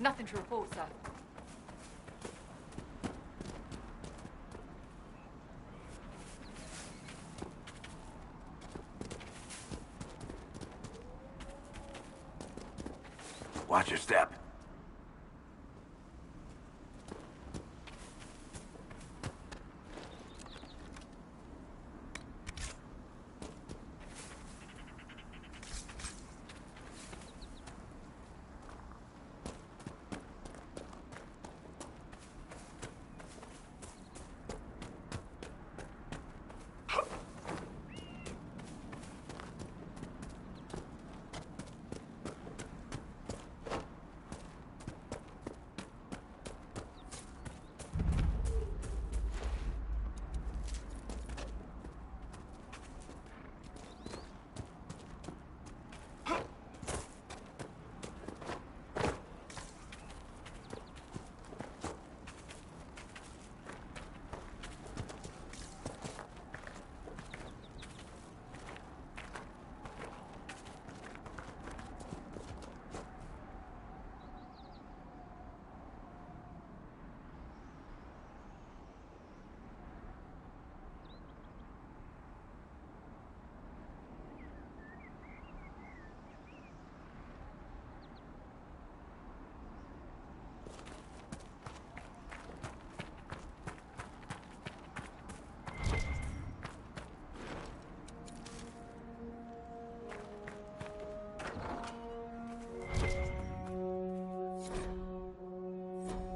Nothing to report, sir. Watch your step.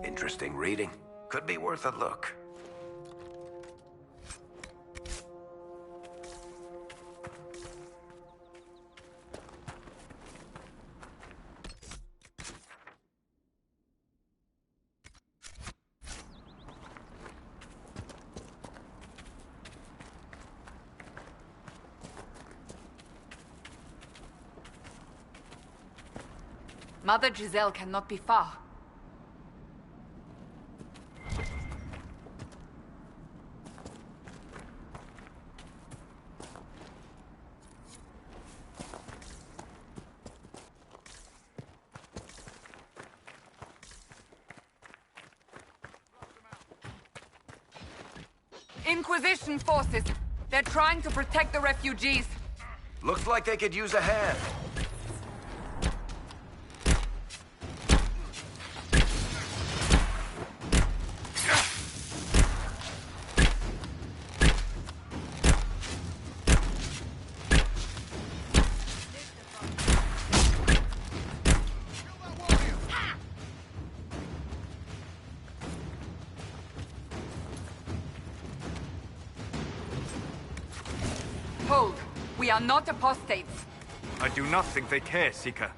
Interesting reading. Could be worth a look. Mother Giselle cannot be far. Inquisition forces. They're trying to protect the refugees. Looks like they could use a hand. Hold. We are not apostates. I do not think they care, Seeker.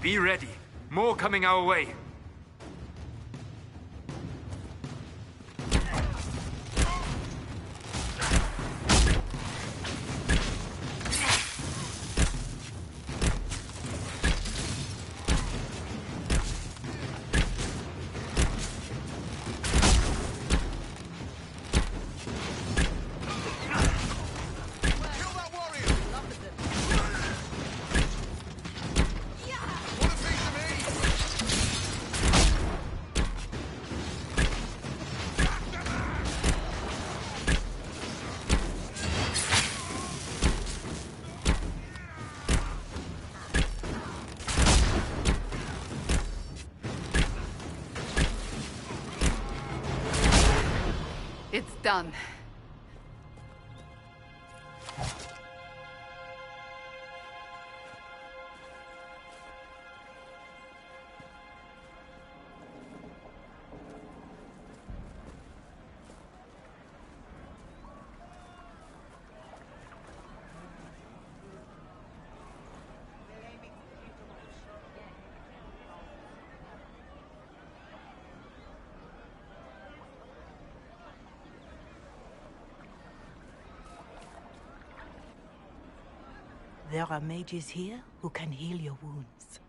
Be ready. More coming our way. It's done. There are mages here who can heal your wounds.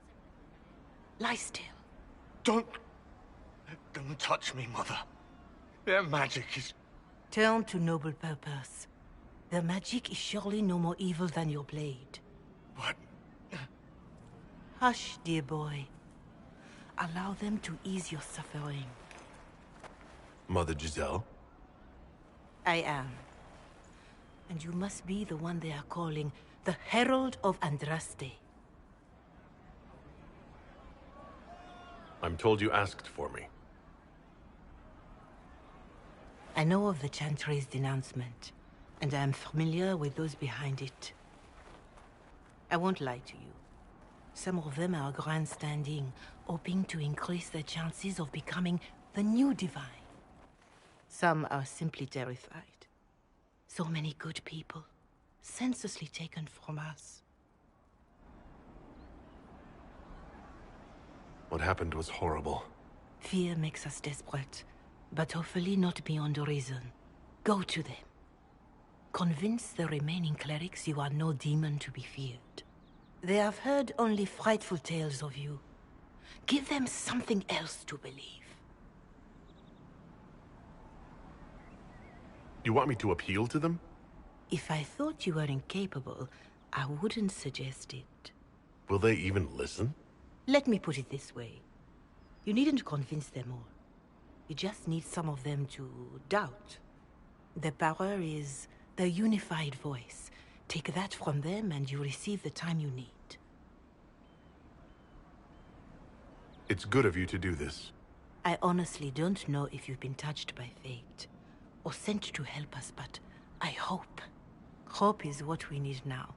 Lie still. Don't touch me, Mother. Their magic is... Turn to noble purpose. Their magic is surely no more evil than your blade. What? Hush, dear boy. Allow them to ease your suffering. Mother Giselle? I am. And you must be the one they are calling the Herald of Andraste. I'm told you asked for me. I know of the Chantry's denouncement, and I am familiar with those behind it. I won't lie to you. Some of them are grandstanding, hoping to increase their chances of becoming the new divine. Some are simply terrified. So many good people, senselessly taken from us. What happened was horrible. Fear makes us desperate, but hopefully not beyond reason. Go to them. Convince the remaining clerics you are no demon to be feared. They have heard only frightful tales of you. Give them something else to believe. You want me to appeal to them? If I thought you were incapable, I wouldn't suggest it. Will they even listen? Let me put it this way. You needn't convince them all. You just need some of them to doubt. Their power is their unified voice. Take that from them and you receive the time you need. It's good of you to do this. I honestly don't know if you've been touched by fate, or sent to help us, but I hope. Hope is what we need now.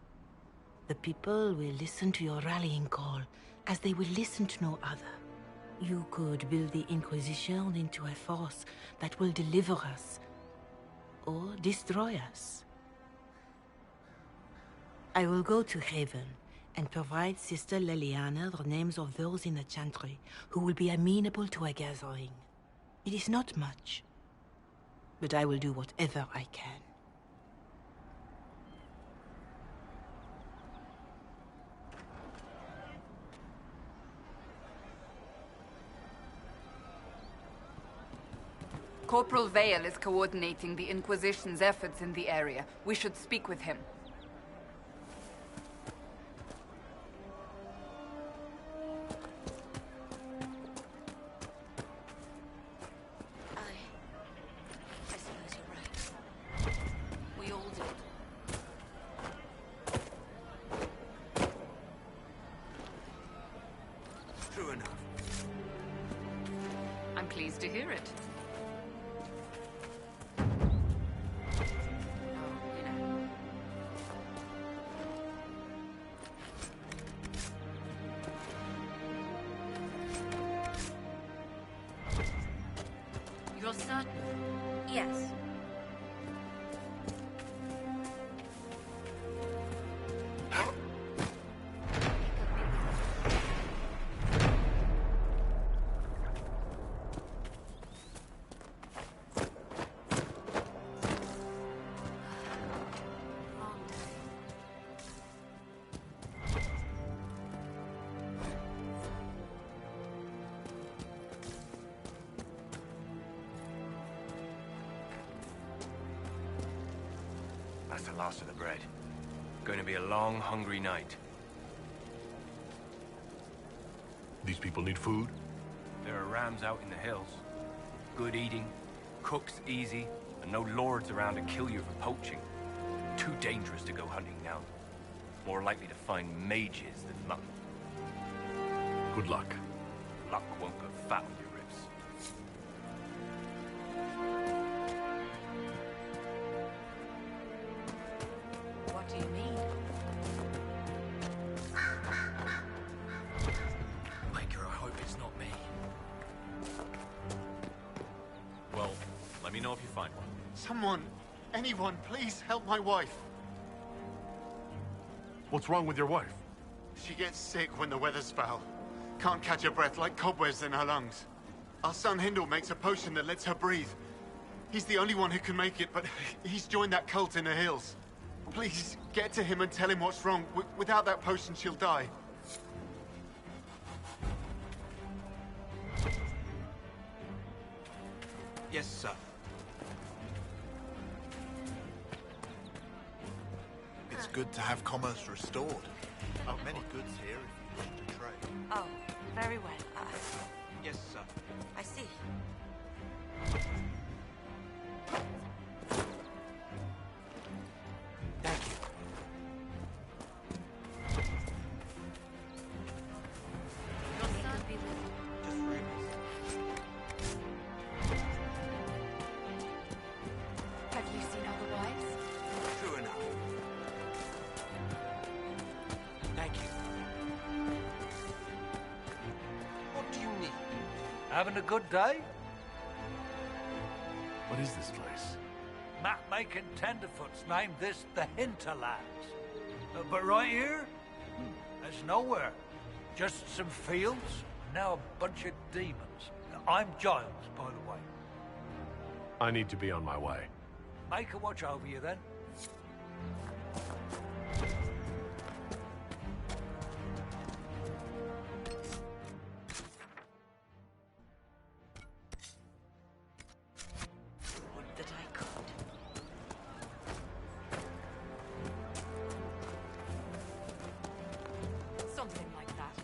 The people will listen to your rallying call, as they will listen to no other. You could build the Inquisition into a force that will deliver us, or destroy us. I will go to Haven and provide Sister Leliana the names of those in the Chantry who will be amenable to a gathering. It is not much, but I will do whatever I can. Corporal Vale is coordinating the Inquisition's efforts in the area. We should speak with him. I suppose you're right. We all did. True enough. I'm pleased to hear it. You're certain? Yes. That's the last of the bread. Going to be a long, hungry night. These people need food? There are rams out in the hills. Good eating, cooks easy, and no lords around to kill you for poaching. Too dangerous to go hunting now. More likely to find mages than mutton. Good luck. Luck won't put fat on your ribs. What do you mean? Maker, I hope it's not me. Well, let me know if you find one. Someone, anyone, please help my wife. What's wrong with your wife? She gets sick when the weather's foul. Can't catch her breath, like cobwebs in her lungs. Our son Hindle makes a potion that lets her breathe. He's the only one who can make it, but he's joined that cult in the hills. Please, get to him and tell him what's wrong. Without that potion, she'll die. Yes, sir. It's good to have commerce restored. Many goods here if you wish to trade. Oh, very well. Yes, sir. I see. Thank you. Just rumors. Have you seen otherwise? True enough. Thank you. What do you need? Having a good day? What is this place? Map-making tenderfoots named this the Hinterlands. But right here, there's nowhere. Just some fields, now a bunch of demons. I'm Giles, by the way. I need to be on my way. Make a watch over you, then. Would that I could. Something like that.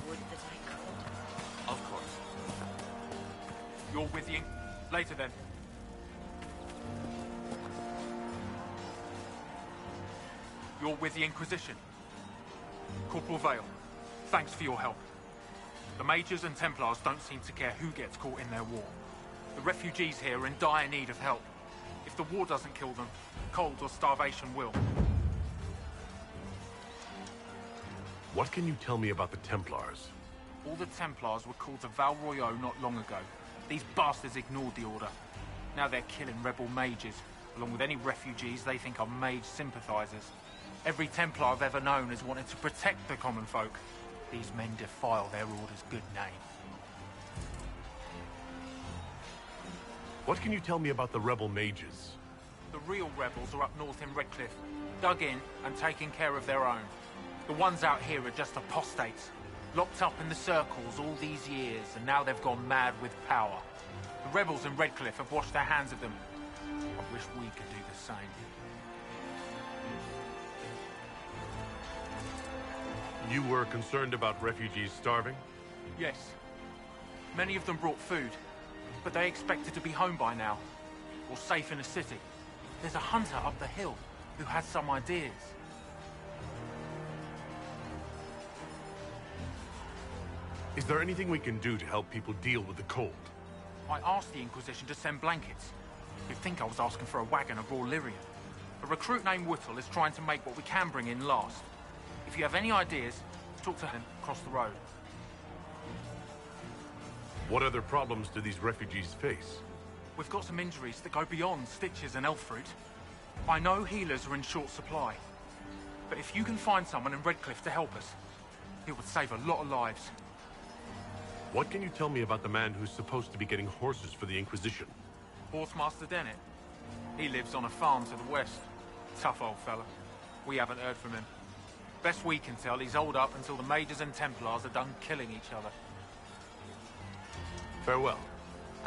Would that I could. Of course. You're with you. Later then. You're with the Inquisition. Corporal Vale, thanks for your help. The Mages and Templars don't seem to care who gets caught in their war. The refugees here are in dire need of help. If the war doesn't kill them, cold or starvation will. What can you tell me about the Templars? All the Templars were called to Val Royeaux not long ago. These bastards ignored the order. Now they're killing rebel mages, along with any refugees they think are mage sympathizers. Every Templar I've ever known has wanted to protect the common folk. These men defile their order's good name. What can you tell me about the rebel mages? The real rebels are up north in Redcliffe, dug in and taking care of their own. The ones out here are just apostates, locked up in the circles all these years, and now they've gone mad with power. The rebels in Redcliffe have washed their hands of them. I wish we could do the same. You were concerned about refugees starving? Yes. Many of them brought food, but they expected to be home by now, or safe in a city. There's a hunter up the hill who has some ideas. Is there anything we can do to help people deal with the cold? I asked the Inquisition to send blankets. You'd think I was asking for a wagon of raw lyrium. A recruit named Whittle is trying to make what we can bring in last. If you have any ideas, talk to him across the road. What other problems do these refugees face? We've got some injuries that go beyond stitches and elf fruit. I know healers are in short supply. But if you can find someone in Redcliffe to help us, it would save a lot of lives. What can you tell me about the man who's supposed to be getting horses for the Inquisition? Horsemaster Dennett. He lives on a farm to the west. Tough old fella. We haven't heard from him. Best we can tell, he's holed up until the Mages and Templars are done killing each other. Farewell.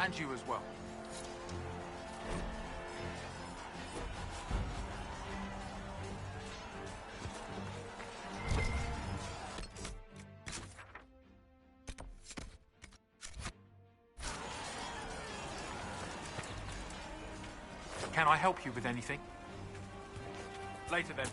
And you as well. Can I help you with anything? Later then.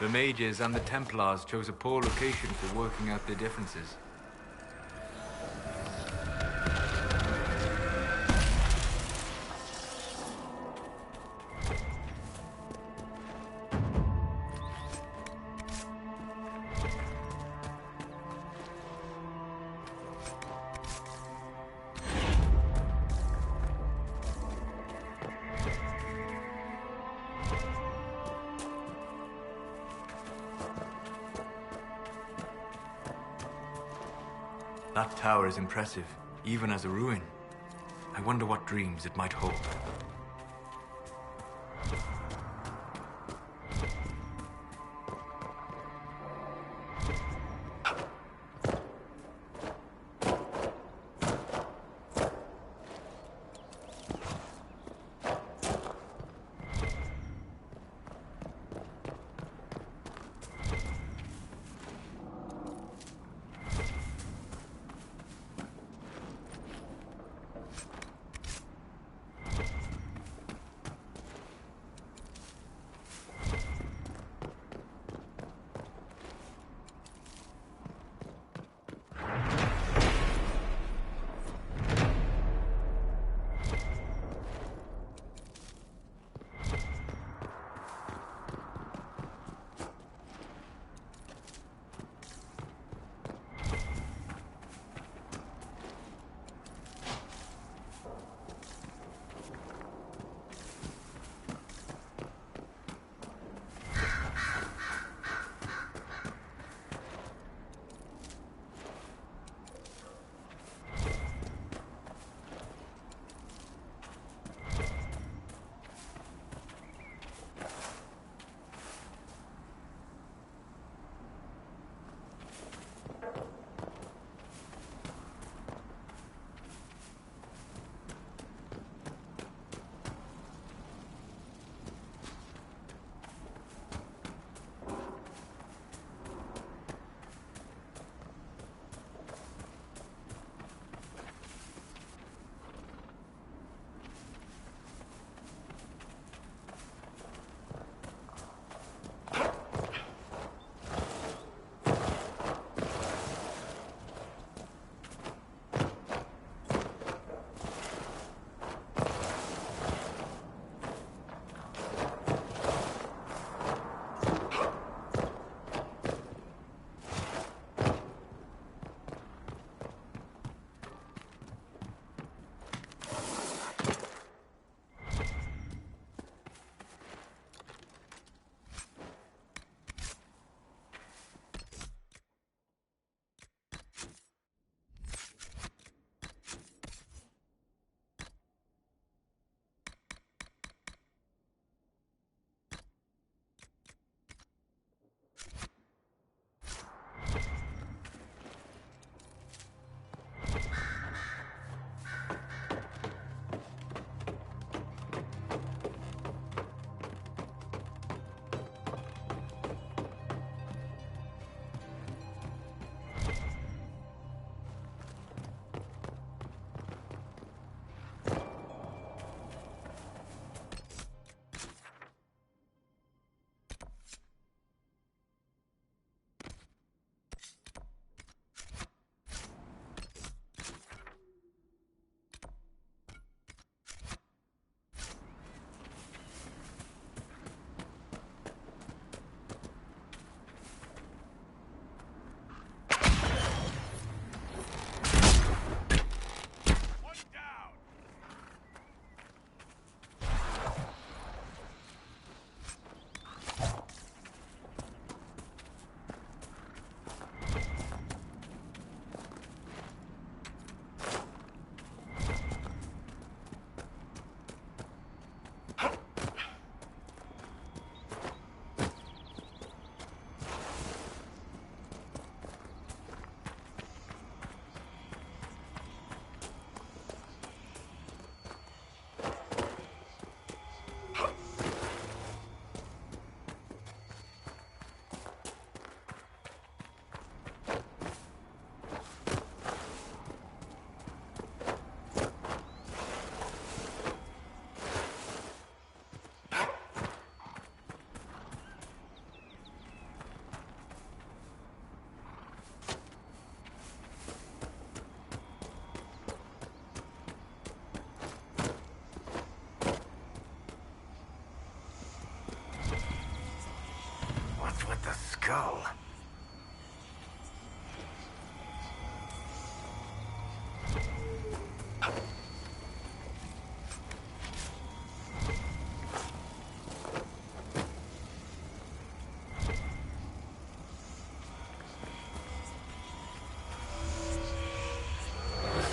The mages and the Templars chose a poor location for working out their differences. That tower is impressive, even as a ruin. I wonder what dreams it might hold.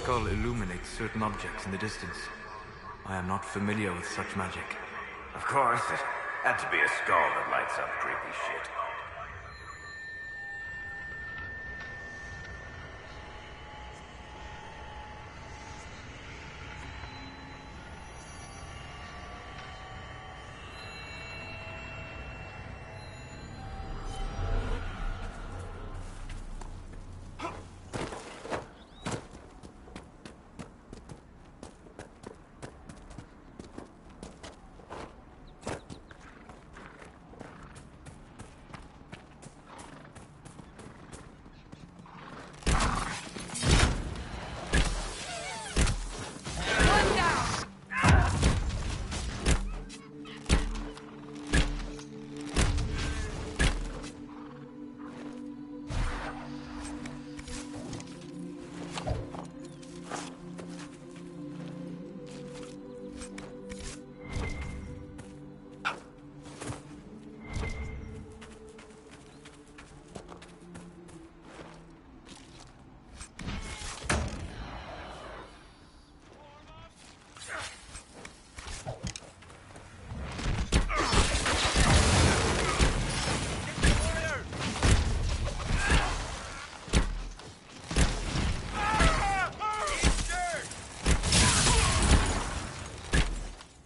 skull illuminates certain objects in the distance. I am not familiar with such magic. Of course, it had to be a skull that lights up creepy shit.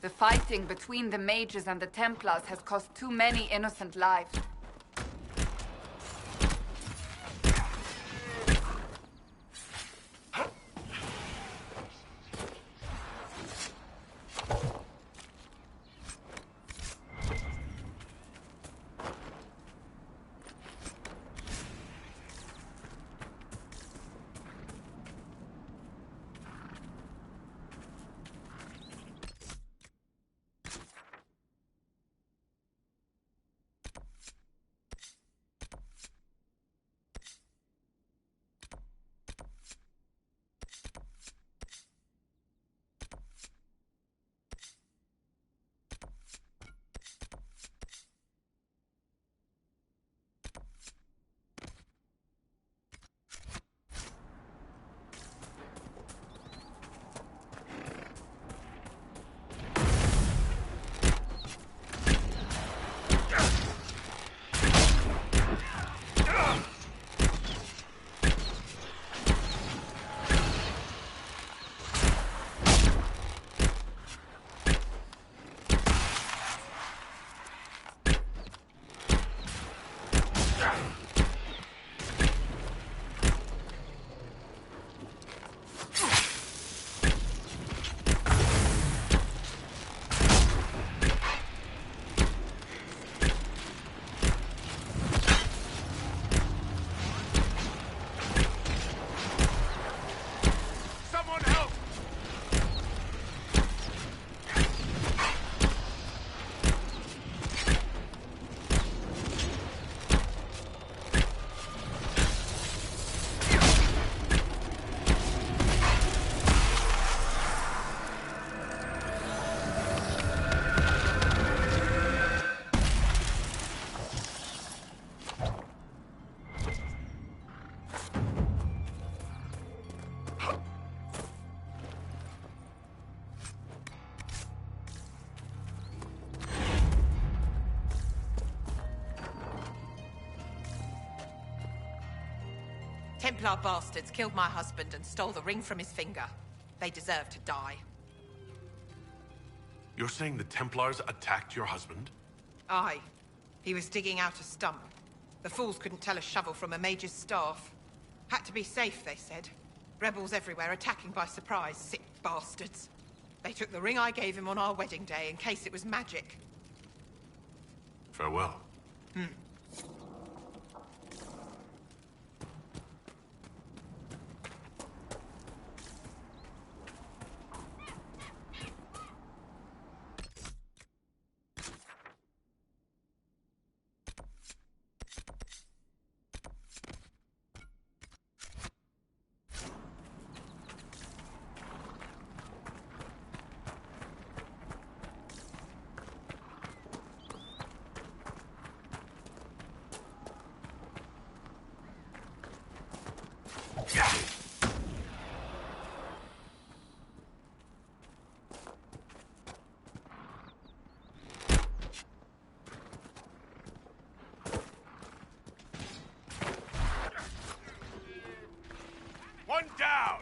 The fighting between the mages and the Templars has cost too many innocent lives. Templar bastards killed my husband and stole the ring from his finger. They deserve to die. You're saying the Templars attacked your husband? Aye. He was digging out a stump. The fools couldn't tell a shovel from a mage's staff. Had to be safe, they said. Rebels everywhere attacking by surprise, sick bastards. They took the ring I gave him on our wedding day in case it was magic. Farewell. down!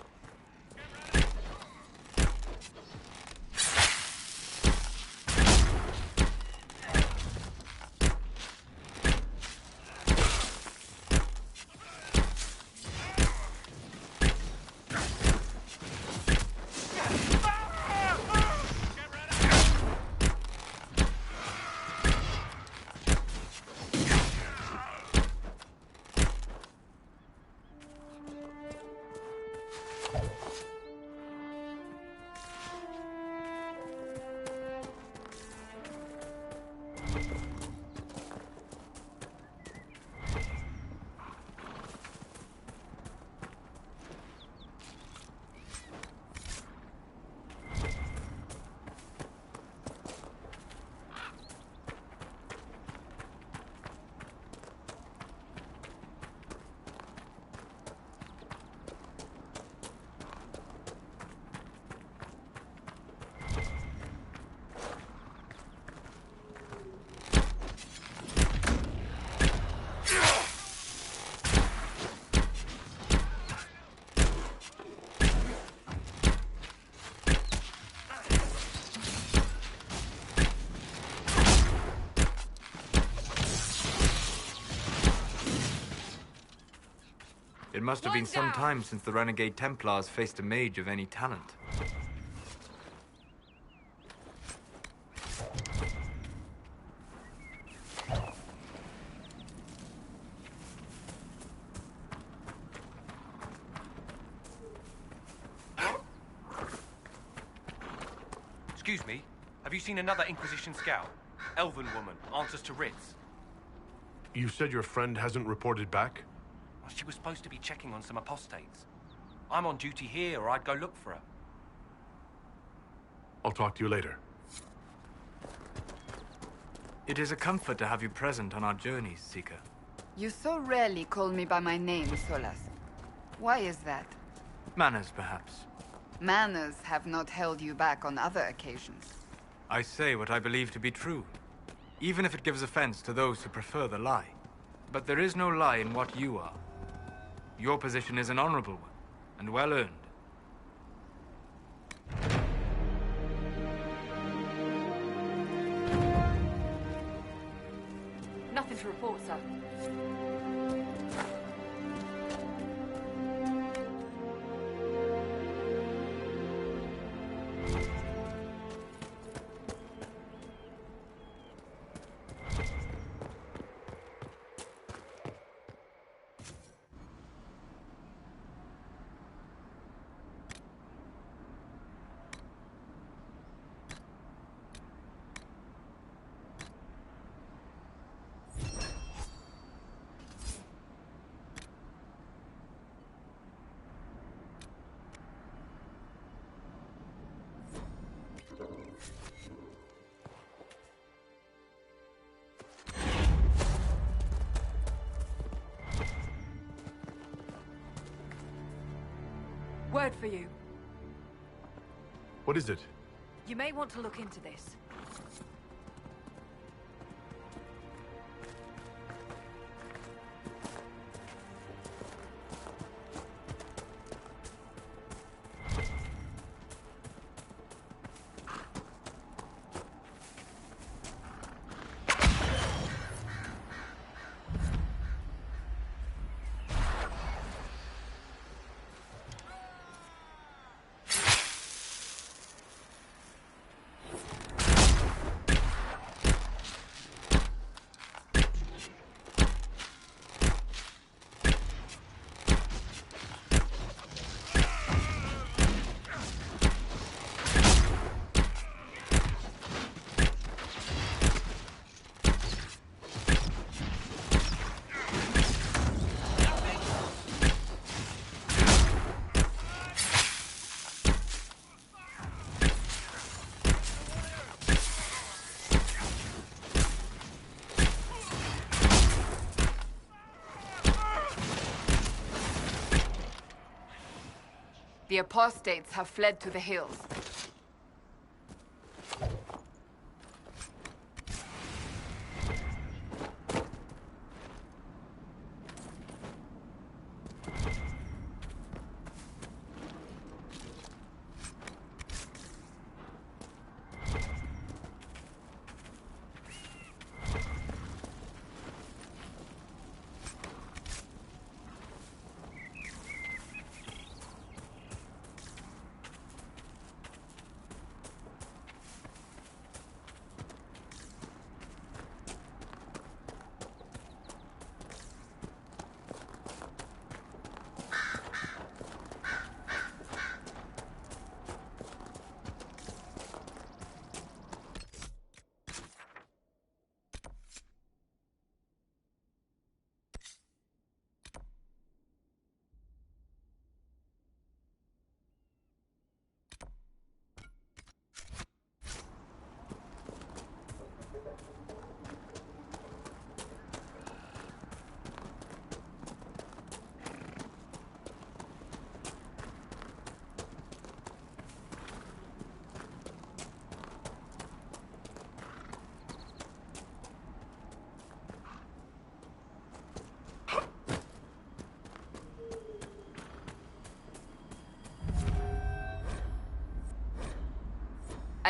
It must have been some time since the renegade Templars faced a mage of any talent. Excuse me, have you seen another Inquisition scout? Elven woman, answers to writs. You said your friend hasn't reported back? Well, she was supposed to be checking on some apostates. I'm on duty here, or I'd go look for her. I'll talk to you later. It is a comfort to have you present on our journeys, Seeker. You so rarely call me by my name, Solas. Why is that? Manners, perhaps. Manners have not held you back on other occasions. I say what I believe to be true, even if it gives offense to those who prefer the lie. But there is no lie in what you are. Your position is an honorable one, and well earned. Nothing to report, sir. Word for you. What is it? You may want to look into this. The apostates have fled to the hills.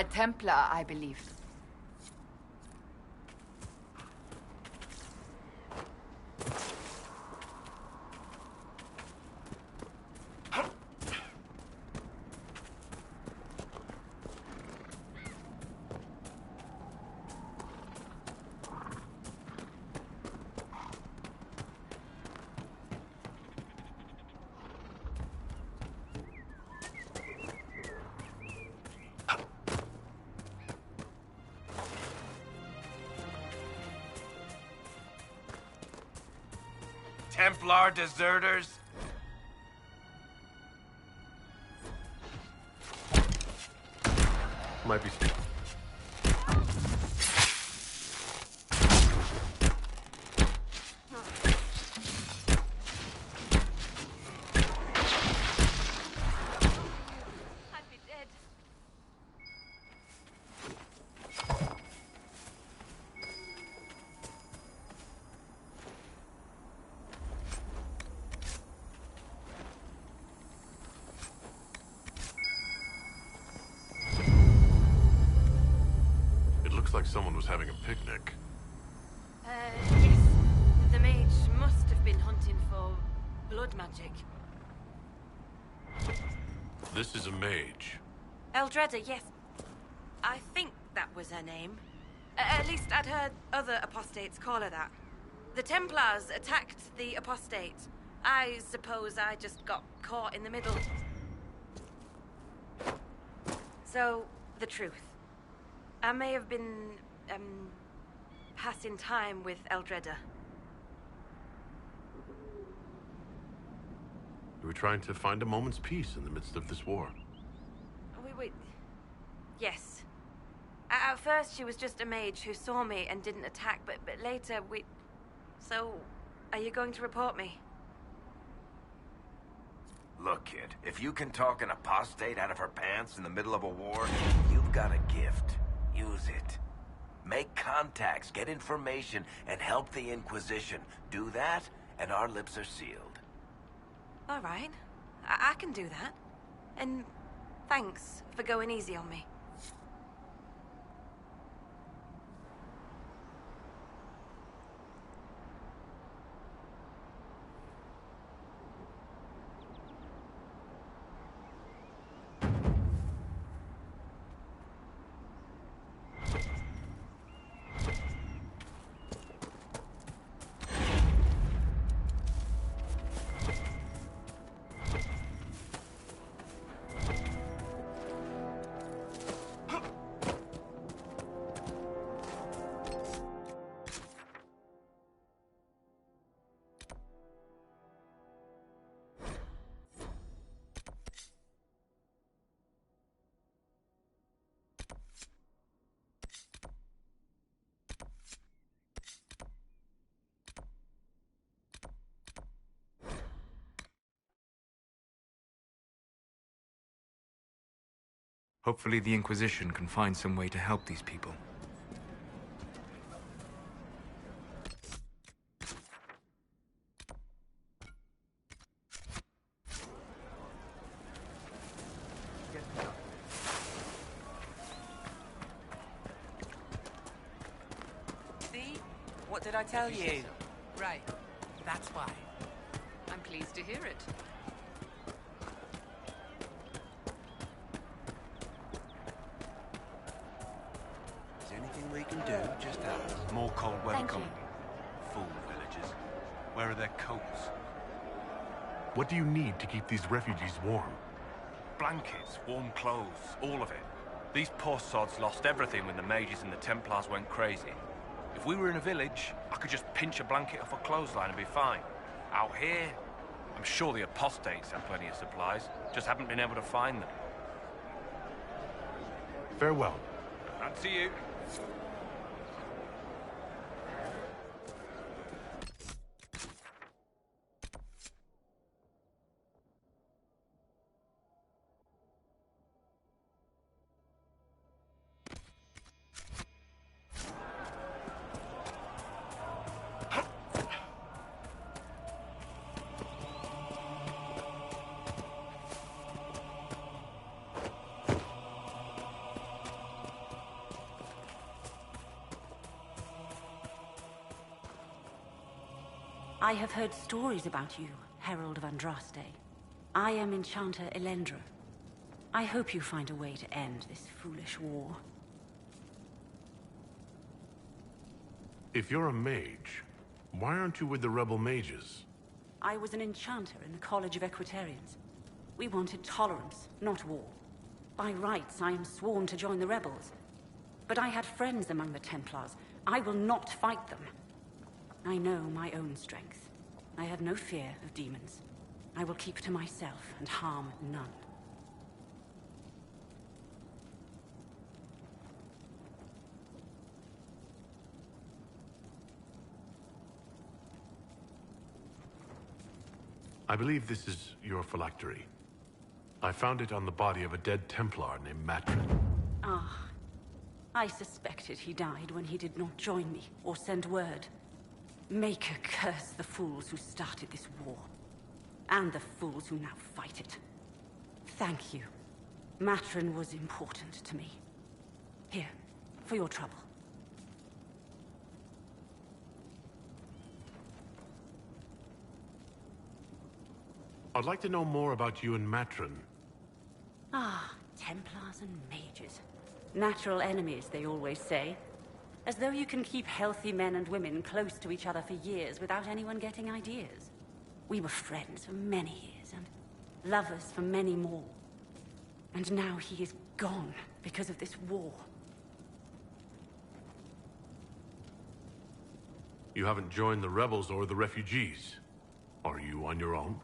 A Templar, I believe. Templar deserters? Might be... I'd be dead. It looks like someone was having a picnic. Yes. The mage must have been hunting for blood magic. This is a mage. Eldreda, yes. I think that was her name. At least I'd heard other apostates call her that. The Templars attacked the apostate. I suppose I just got caught in the middle. So, the truth. I may have been, passing time with Eldreda. You were trying to find a moment's peace in the midst of this war. Wait. Yes. At first, she was just a mage who saw me and didn't attack, but later we... So, are you going to report me? Look, kid, if you can talk an apostate out of her pants in the middle of a war, you've got a gift. Use it. Make contacts, get information, and help the Inquisition. Do that, and our lips are sealed. All right. I can do that. And thanks for going easy on me. Hopefully the Inquisition can find some way to help these people. See? What did I tell you? Right. That's why. I'm pleased to hear it. We can do, just ask. More cold weather Thank coming. Fool villagers. Where are their coats? What do you need to keep these refugees warm? Blankets, warm clothes, all of it. These poor sods lost everything when the mages and the Templars went crazy. If we were in a village, I could just pinch a blanket off a clothesline and be fine. Out here, I'm sure the apostates have plenty of supplies, just haven't been able to find them. Farewell. And to you. I have heard stories about you, Herald of Andraste. I am Enchanter Elendra. I hope you find a way to end this foolish war. If you're a mage, why aren't you with the rebel mages? I was an enchanter in the College of Equitarians. We wanted tolerance, not war. By rights, I am sworn to join the rebels. But I had friends among the Templars. I will not fight them. I know my own strength. I have no fear of demons. I will keep to myself and harm none. I believe this is your phylactery. I found it on the body of a dead Templar named Matrin. Ah. I suspected he died when he did not join me or send word. Maker curse the fools who started this war. And the fools who now fight it. Thank you. Matrin was important to me. Here, for your trouble. I'd like to know more about you and Matrin. Ah, Templars and mages. Natural enemies, they always say. As though you can keep healthy men and women close to each other for years without anyone getting ideas. We were friends for many years, and lovers for many more. And now he is gone because of this war. You haven't joined the rebels or the refugees. Are you on your own?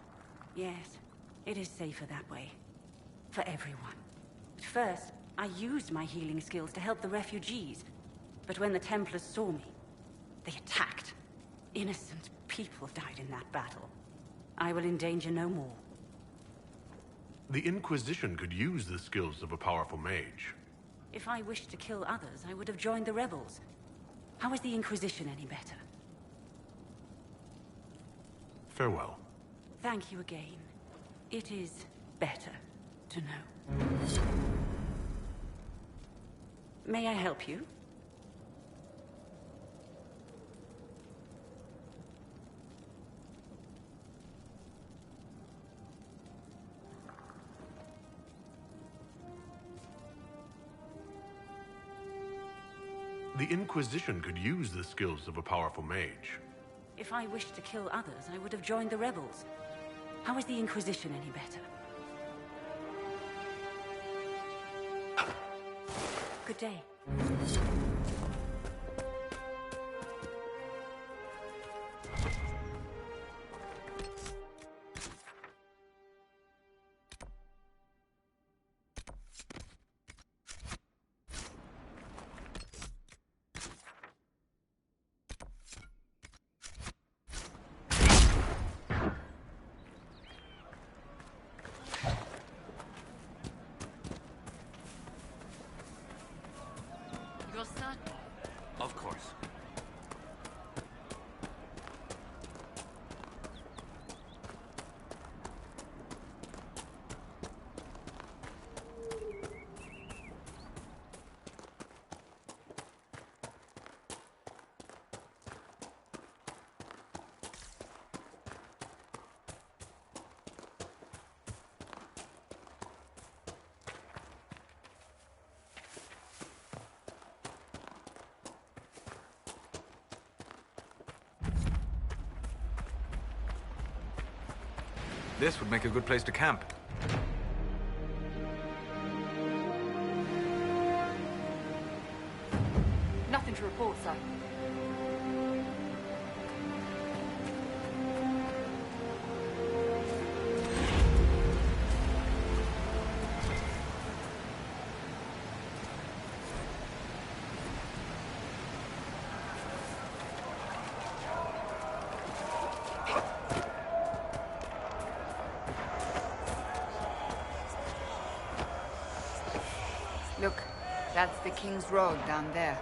Yes, it is safer that way. For everyone. At first, I used my healing skills to help the refugees. But when the Templars saw me, they attacked. Innocent people died in that battle. I will endanger no more. The Inquisition could use the skills of a powerful mage. If I wished to kill others, I would have joined the rebels. How is the Inquisition any better? Farewell. Thank you again. It is better to know. May I help you? The Inquisition could use the skills of a powerful mage. If I wished to kill others, I would have joined the rebels. How is the Inquisition any better? Good day. Your son? Of course. This would make a good place to camp. Nothing to report, sir. Look, that's the King's Road down there.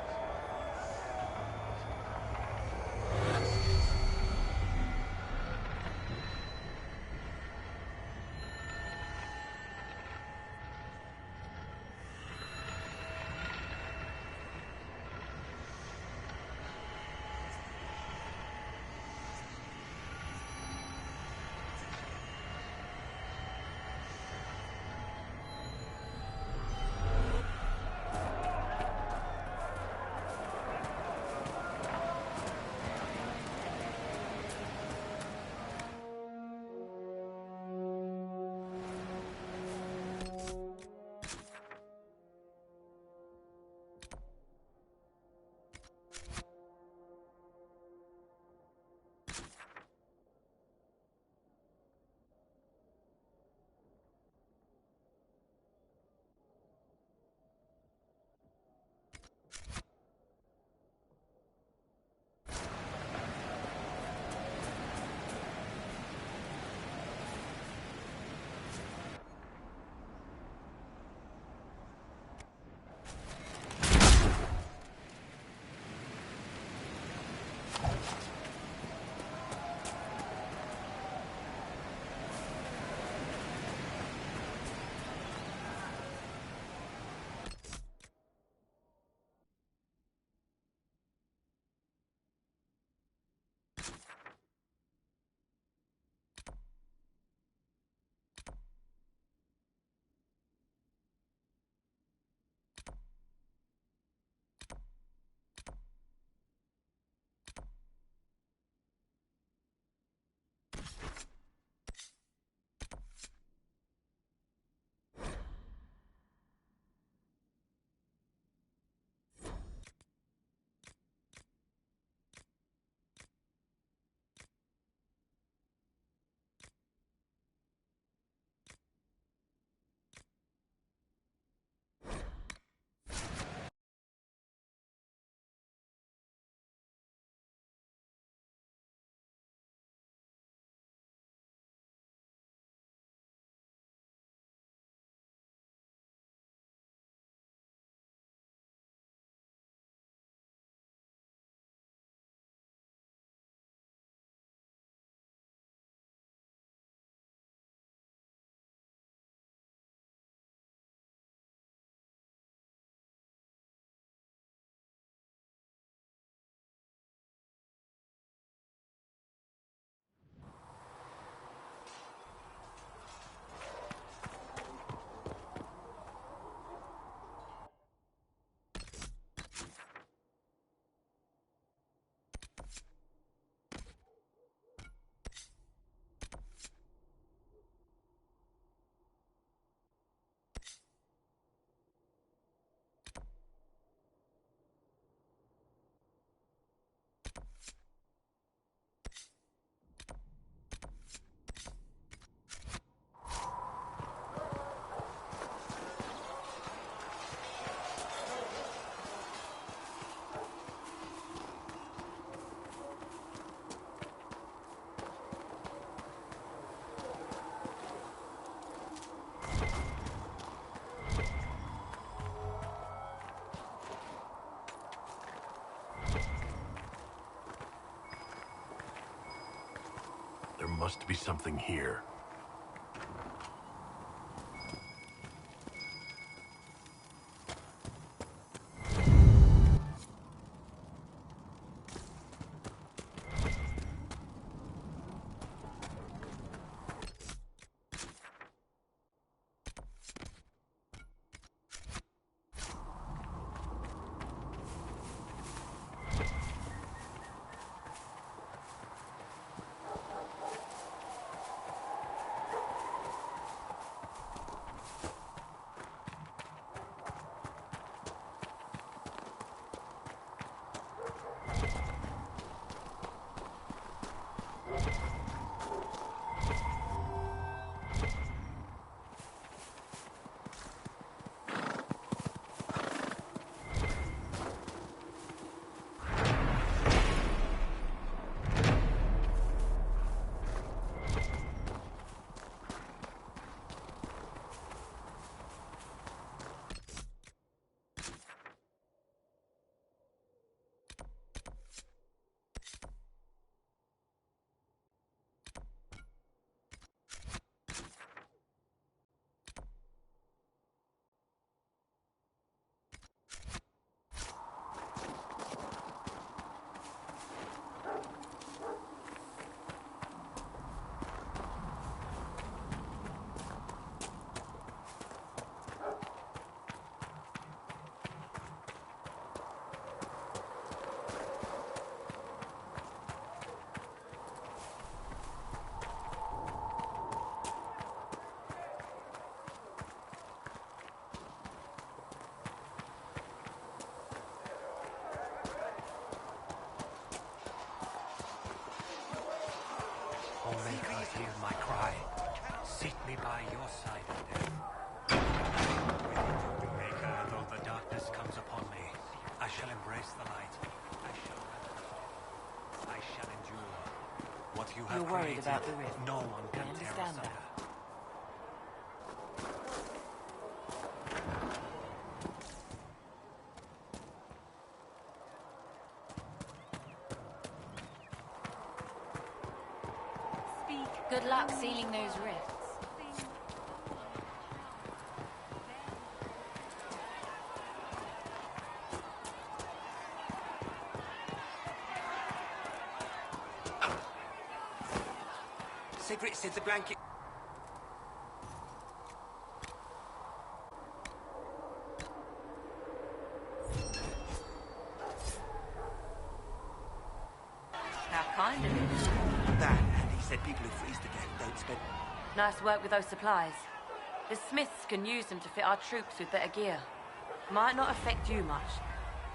must be something here. O Maker, hear my cry. Seat me by your side of death. Maker, though the darkness comes upon me, I shall embrace the light. I shall endure. What you have You're worried created, about the rift. no one can I tear understand asunder. that. Good luck sealing those rifts. Sigrid said the blanket... How kind of you. That, and he said people who freeze to death don't spend... Nice work with those supplies. The smiths can use them to fit our troops with better gear. Might not affect you much,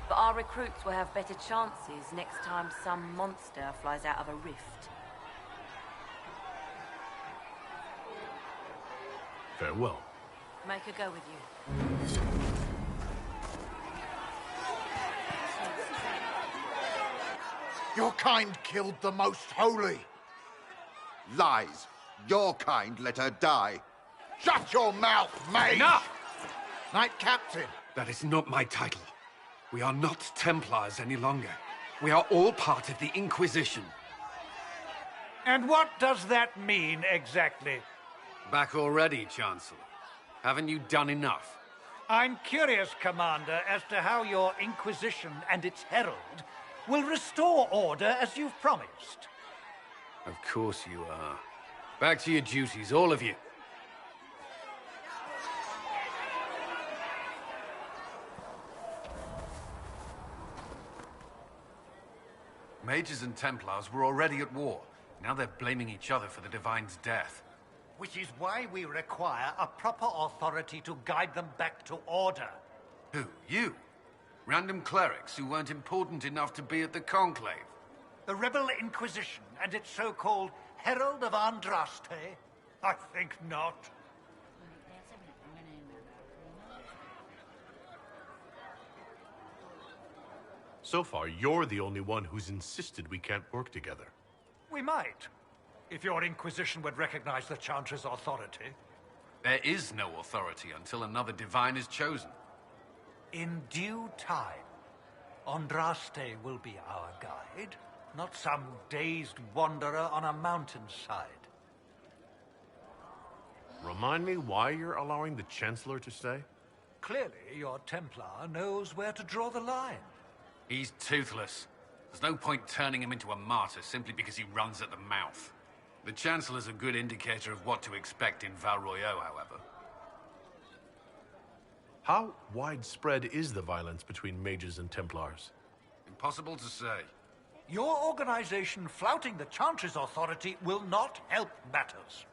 but our recruits will have better chances next time some monster flies out of a rift. Farewell. Make a go with you. Your kind killed the most holy. Lies. Your kind let her die. Shut your mouth, mate! Enough! Knight Captain. That is not my title. We are not Templars any longer. We are all part of the Inquisition. And what does that mean, exactly? Back already, Chancellor. Haven't you done enough? I'm curious, Commander, as to how your Inquisition and its herald will restore order as you've promised. Of course you are. Back to your duties, all of you. Mages and Templars were already at war. Now they're blaming each other for the Divine's death. Which is why we require a proper authority to guide them back to order. Who? You? Random clerics who weren't important enough to be at the Conclave? The Rebel Inquisition and its so-called Herald of Andraste? I think not. So far, you're the only one who's insisted we can't work together. We might, if your Inquisition would recognize the Chantry's authority. There is no authority until another Divine is chosen. In due time, Andraste will be our guide, not some dazed wanderer on a mountainside. Remind me why you're allowing the Chancellor to stay? Clearly, your Templar knows where to draw the line. He's toothless. There's no point turning him into a martyr simply because he runs at the mouth. The Chancellor's a good indicator of what to expect in Val Royeaux, however. How widespread is the violence between mages and Templars? Impossible to say. Your organization flouting the Chantry's authority will not help matters.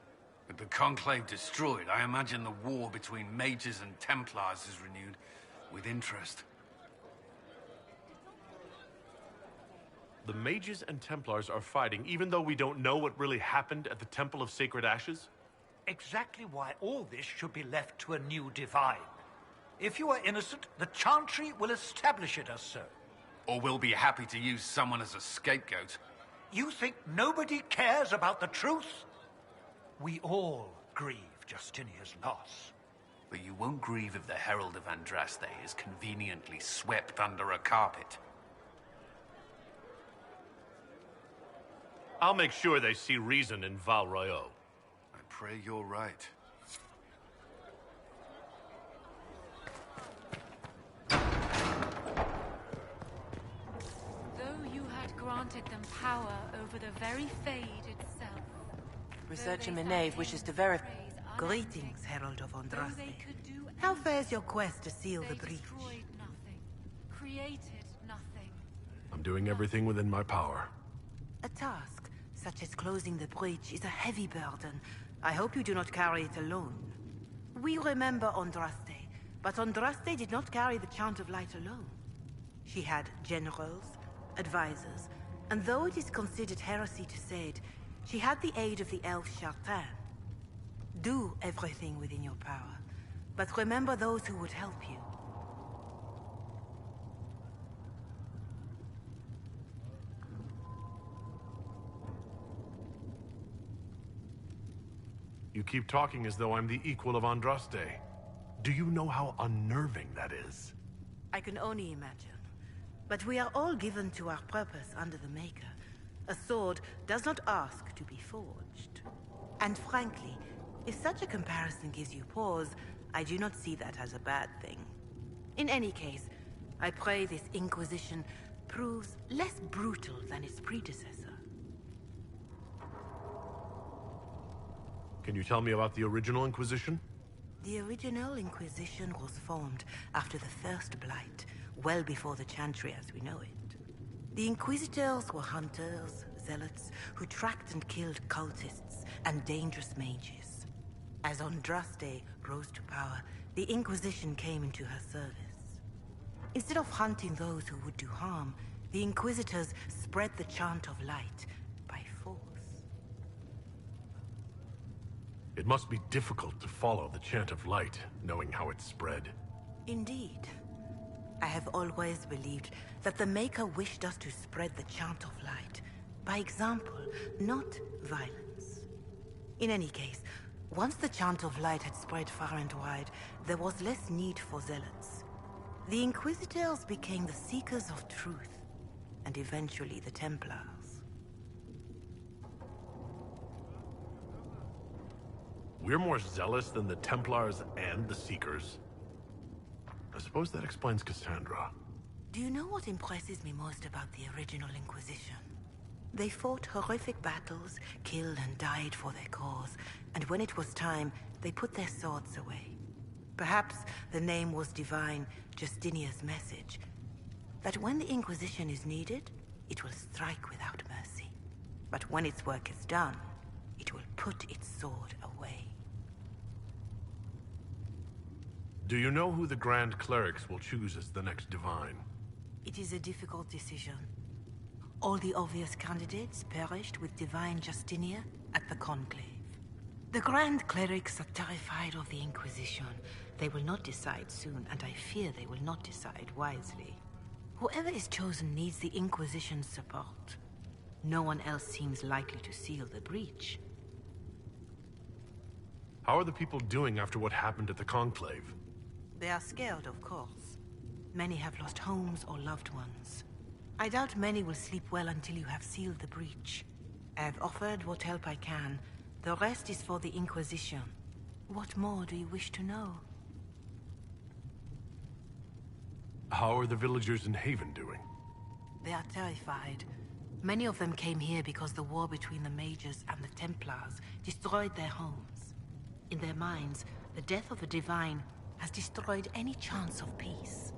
With the Conclave destroyed, I imagine the war between mages and Templars is renewed with interest. The mages and Templars are fighting even though we don't know what really happened at the Temple of Sacred Ashes? Exactly why all this should be left to a new divine. If you are innocent, the Chantry will establish it as so. Or we'll be happy to use someone as a scapegoat. You think nobody cares about the truth? We all grieve Justinia's loss. But you won't grieve if the Herald of Andraste is conveniently swept under a carpet. I'll make sure they see reason in Val Royeaux. I pray you're right. Though you had granted them power over the very Fade itself. Researcher Menave wishes to verify. Greetings, Herald of Andraste. How fares your quest to seal the breach? Created nothing. I'm doing everything within my power. A task, such as closing the breach, is a heavy burden. I hope you do not carry it alone. We remember Andraste, but Andraste did not carry the Chant of Light alone. She had generals, advisors, and though it is considered heresy to say it, she had the aid of the elf Chantry. Do everything within your power, but remember those who would help you. You keep talking as though I'm the equal of Andraste. Do you know how unnerving that is? I can only imagine. But we are all given to our purpose under the Maker. A sword does not ask to be forged. And frankly, if such a comparison gives you pause, I do not see that as a bad thing. In any case, I pray this Inquisition proves less brutal than its predecessor. Can you tell me about the original Inquisition? The original Inquisition was formed after the First Blight, well before the Chantry as we know it. The Inquisitors were hunters, zealots, who tracked and killed cultists and dangerous mages. As Andraste rose to power, the Inquisition came into her service. Instead of hunting those who would do harm, the Inquisitors spread the Chant of Light by force. It must be difficult to follow the Chant of Light, knowing how it's spread. Indeed. I have always believed that the Maker wished us to spread the Chant of Light. By example, not violence. In any case, once the Chant of Light had spread far and wide, there was less need for zealots. The Inquisitors became the seekers of truth, and eventually the Templars. We're more zealous than the Templars and the Seekers. I suppose that explains Cassandra. Do you know what impresses me most about the original Inquisition? They fought horrific battles, killed and died for their cause, and when it was time, they put their swords away. Perhaps the name was divine, Justinia's message, that when the Inquisition is needed, it will strike without mercy. But when its work is done, it will put its sword away. Do you know who the Grand Clerics will choose as the next Divine? It is a difficult decision. All the obvious candidates perished with Divine Justinia at the Conclave. The Grand Clerics are terrified of the Inquisition. They will not decide soon, and I fear they will not decide wisely. Whoever is chosen needs the Inquisition's support. No one else seems likely to seal the breach. How are the people doing after what happened at the Conclave? They are scared, of course. Many have lost homes or loved ones. I doubt many will sleep well until you have sealed the breach. I have offered what help I can. The rest is for the Inquisition. What more do you wish to know? How are the villagers in Haven doing? They are terrified. Many of them came here because the war between the Mages and the Templars destroyed their homes. In their minds, the death of a divine has destroyed any chance of peace.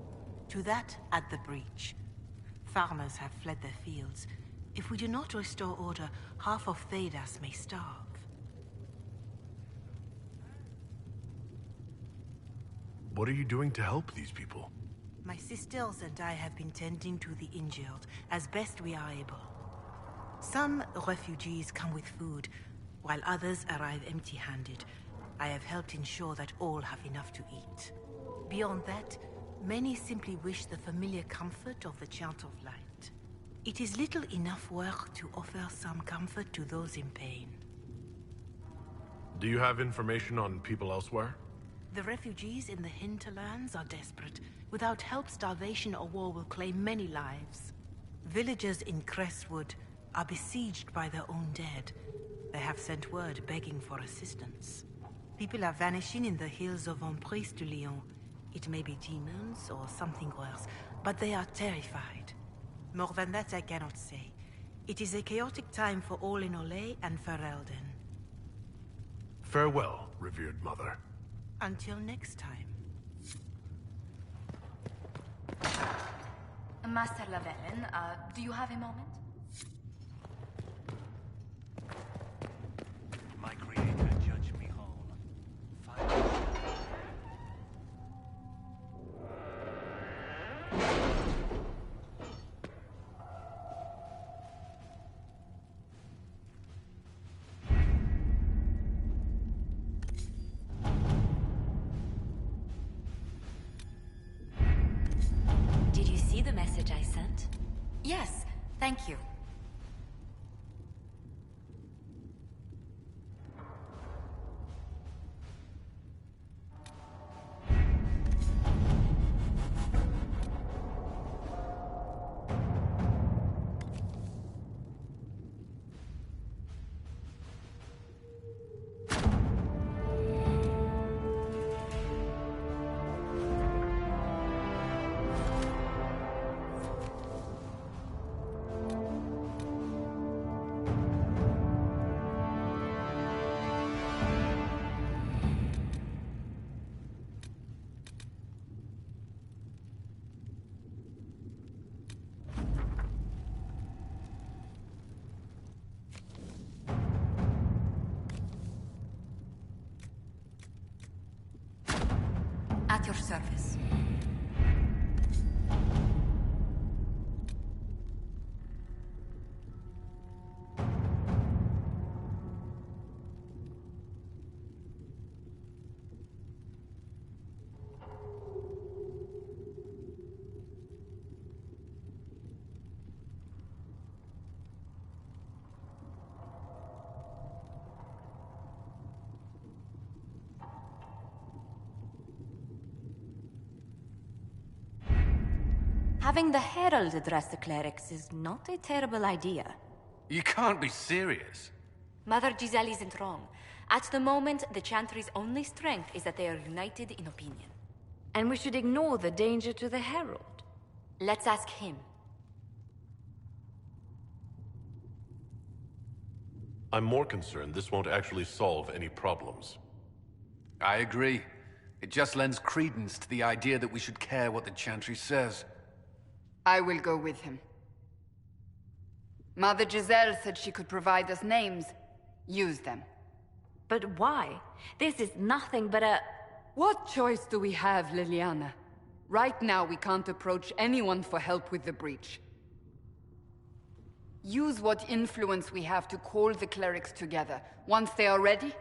To that, add the breach. Farmers have fled their fields. If we do not restore order, half of Thedas may starve. What are you doing to help these people? My sisters and I have been tending to the injured as best we are able. Some refugees come with food, while others arrive empty-handed. I have helped ensure that all have enough to eat. Beyond that, many simply wish the familiar comfort of the Chant of Light. It is little enough work to offer some comfort to those in pain. Do you have information on people elsewhere? The refugees in the hinterlands are desperate. Without help, starvation or war will claim many lives. Villagers in Crestwood are besieged by their own dead. They have sent word begging for assistance. People are vanishing in the hills of Emprise de Lyon. It may be demons or something worse, but they are terrified. More than that I cannot say. It is a chaotic time for all in Olay and Ferelden. Farewell, revered mother. Until next time. Master Lavellen, do you have a moment? My creator judged me whole. Did you see the message I sent? Yes, thank you. At your service. Having the Herald address the clerics is not a terrible idea. You can't be serious. Mother Giselle isn't wrong. At the moment, the Chantry's only strength is that they are united in opinion. And we should ignore the danger to the Herald. Let's ask him. I'm more concerned this won't actually solve any problems. I agree. It just lends credence to the idea that we should care what the Chantry says. I will go with him. Mother Giselle said she could provide us names. Use them. But why? This is nothing but a... What choice do we have, Liliana? Right now, we can't approach anyone for help with the breach. Use what influence we have to call the clerics together. Once they are ready,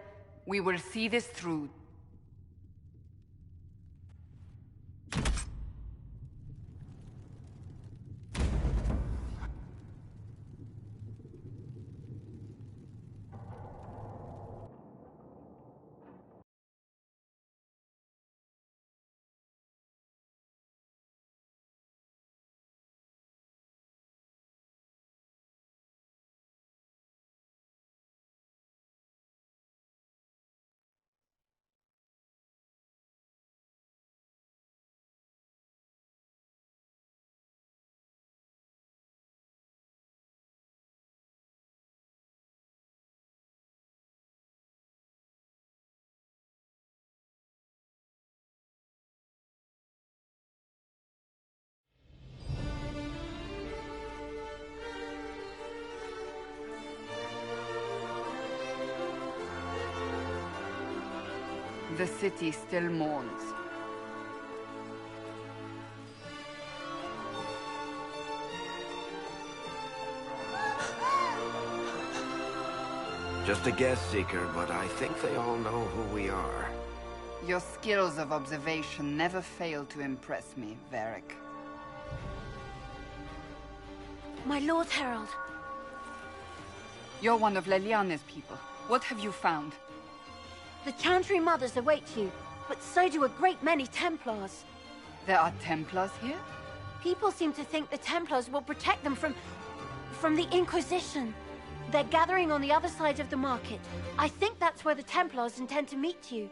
we will see this through. The city still mourns. Just a guess, Seeker, but I think they all know who we are. Your skills of observation never fail to impress me, Varric. My Lord Herald. You're one of Leliana's people. What have you found? The Chantry mothers await you, but so do a great many Templars. There are Templars here? People seem to think the Templars will protect them from the Inquisition. They're gathering on the other side of the market. I think that's where the Templars intend to meet you.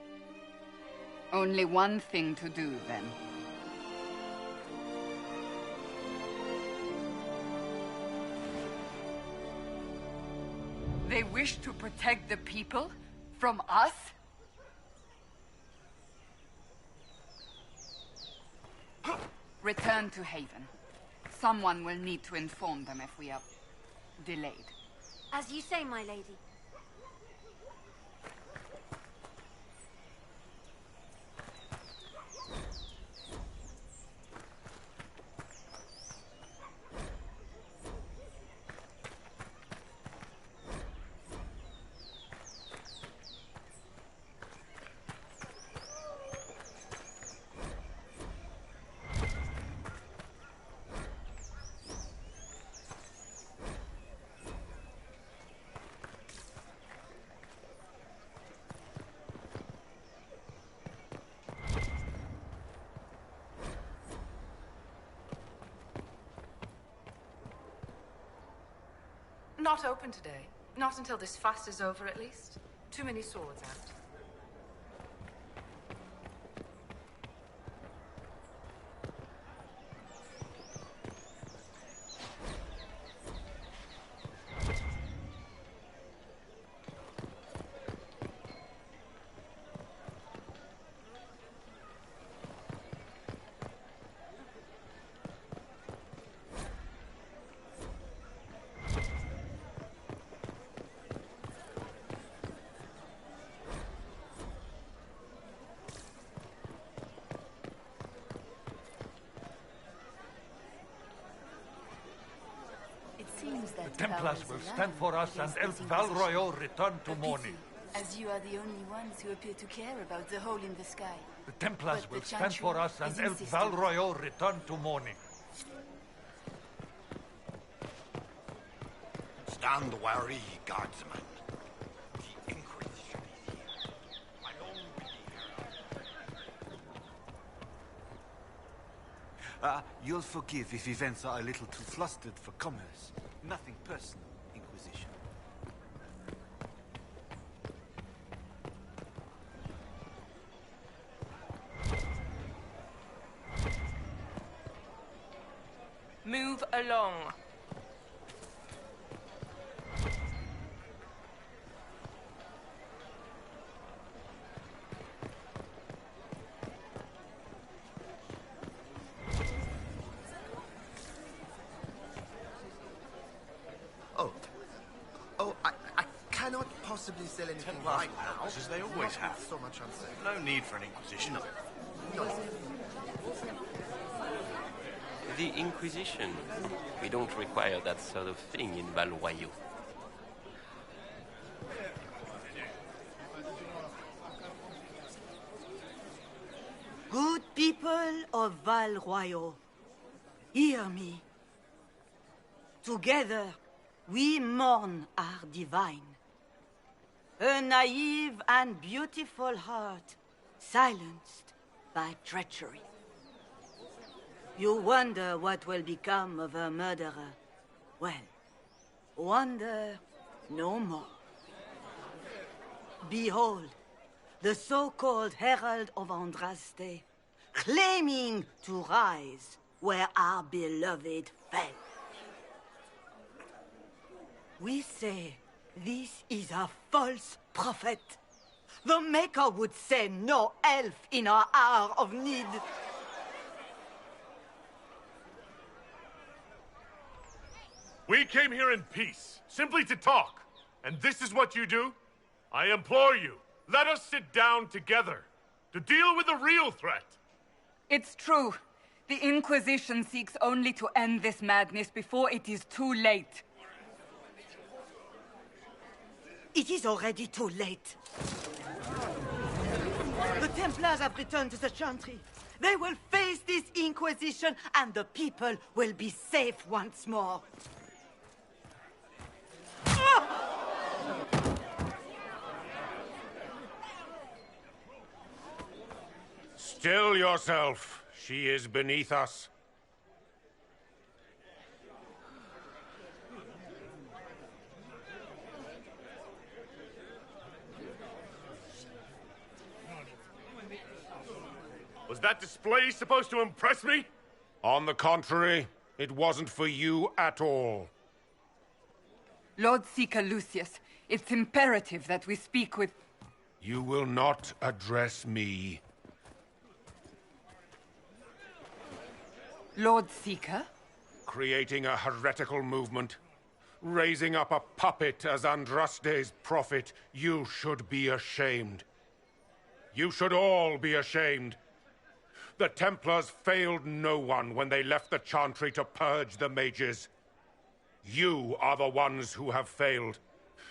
Only one thing to do, then. They wish to protect the people? From us? Return to Haven. Someone will need to inform them if we are delayed. As you say, my lady. Not open today. Not until this fast is over, at least. Too many swords out. The Templars will stand for us until Val Royeaux return to mourning. As you are the only ones who appear to care about the hole in the sky. The Templars will stand for us until Val Royeaux return to mourning. Stand wary, guardsman. The Inquisition is here. My own Herald. You'll forgive if events are a little too flustered for commerce. Nothing personal, Inquisition. Move along. Possibly sell anything right now, as they always have. So much unsafe. No need for an Inquisition. No. The Inquisition. We don't require that sort of thing in Val Royeaux. Good people of Val Royeaux, hear me. Together, we mourn our divine. A naive and beautiful heart, silenced by treachery. You wonder what will become of a murderer. Well, wonder no more. Behold, the so-called Herald of Andraste, claiming to rise where our beloved fell. We say this is a false prophet. The Maker would send no elf in our hour of need. We came here in peace, simply to talk. And this is what you do? I implore you, Let us sit down together to deal with the real threat. It's true. The Inquisition seeks only to end this madness before it is too late. It is already too late. The Templars have returned to the Chantry. They will face this Inquisition, and the people will be safe once more. Still yourself. She is beneath us. Was that display supposed to impress me? On the contrary, it wasn't for you at all. Lord Seeker Lucius, it's imperative that we speak with... You will not address me. Lord Seeker? Creating a heretical movement. Raising up a puppet as Andraste's prophet. You should be ashamed. You should all be ashamed. The Templars failed no one when they left the Chantry to purge the mages. You are the ones who have failed.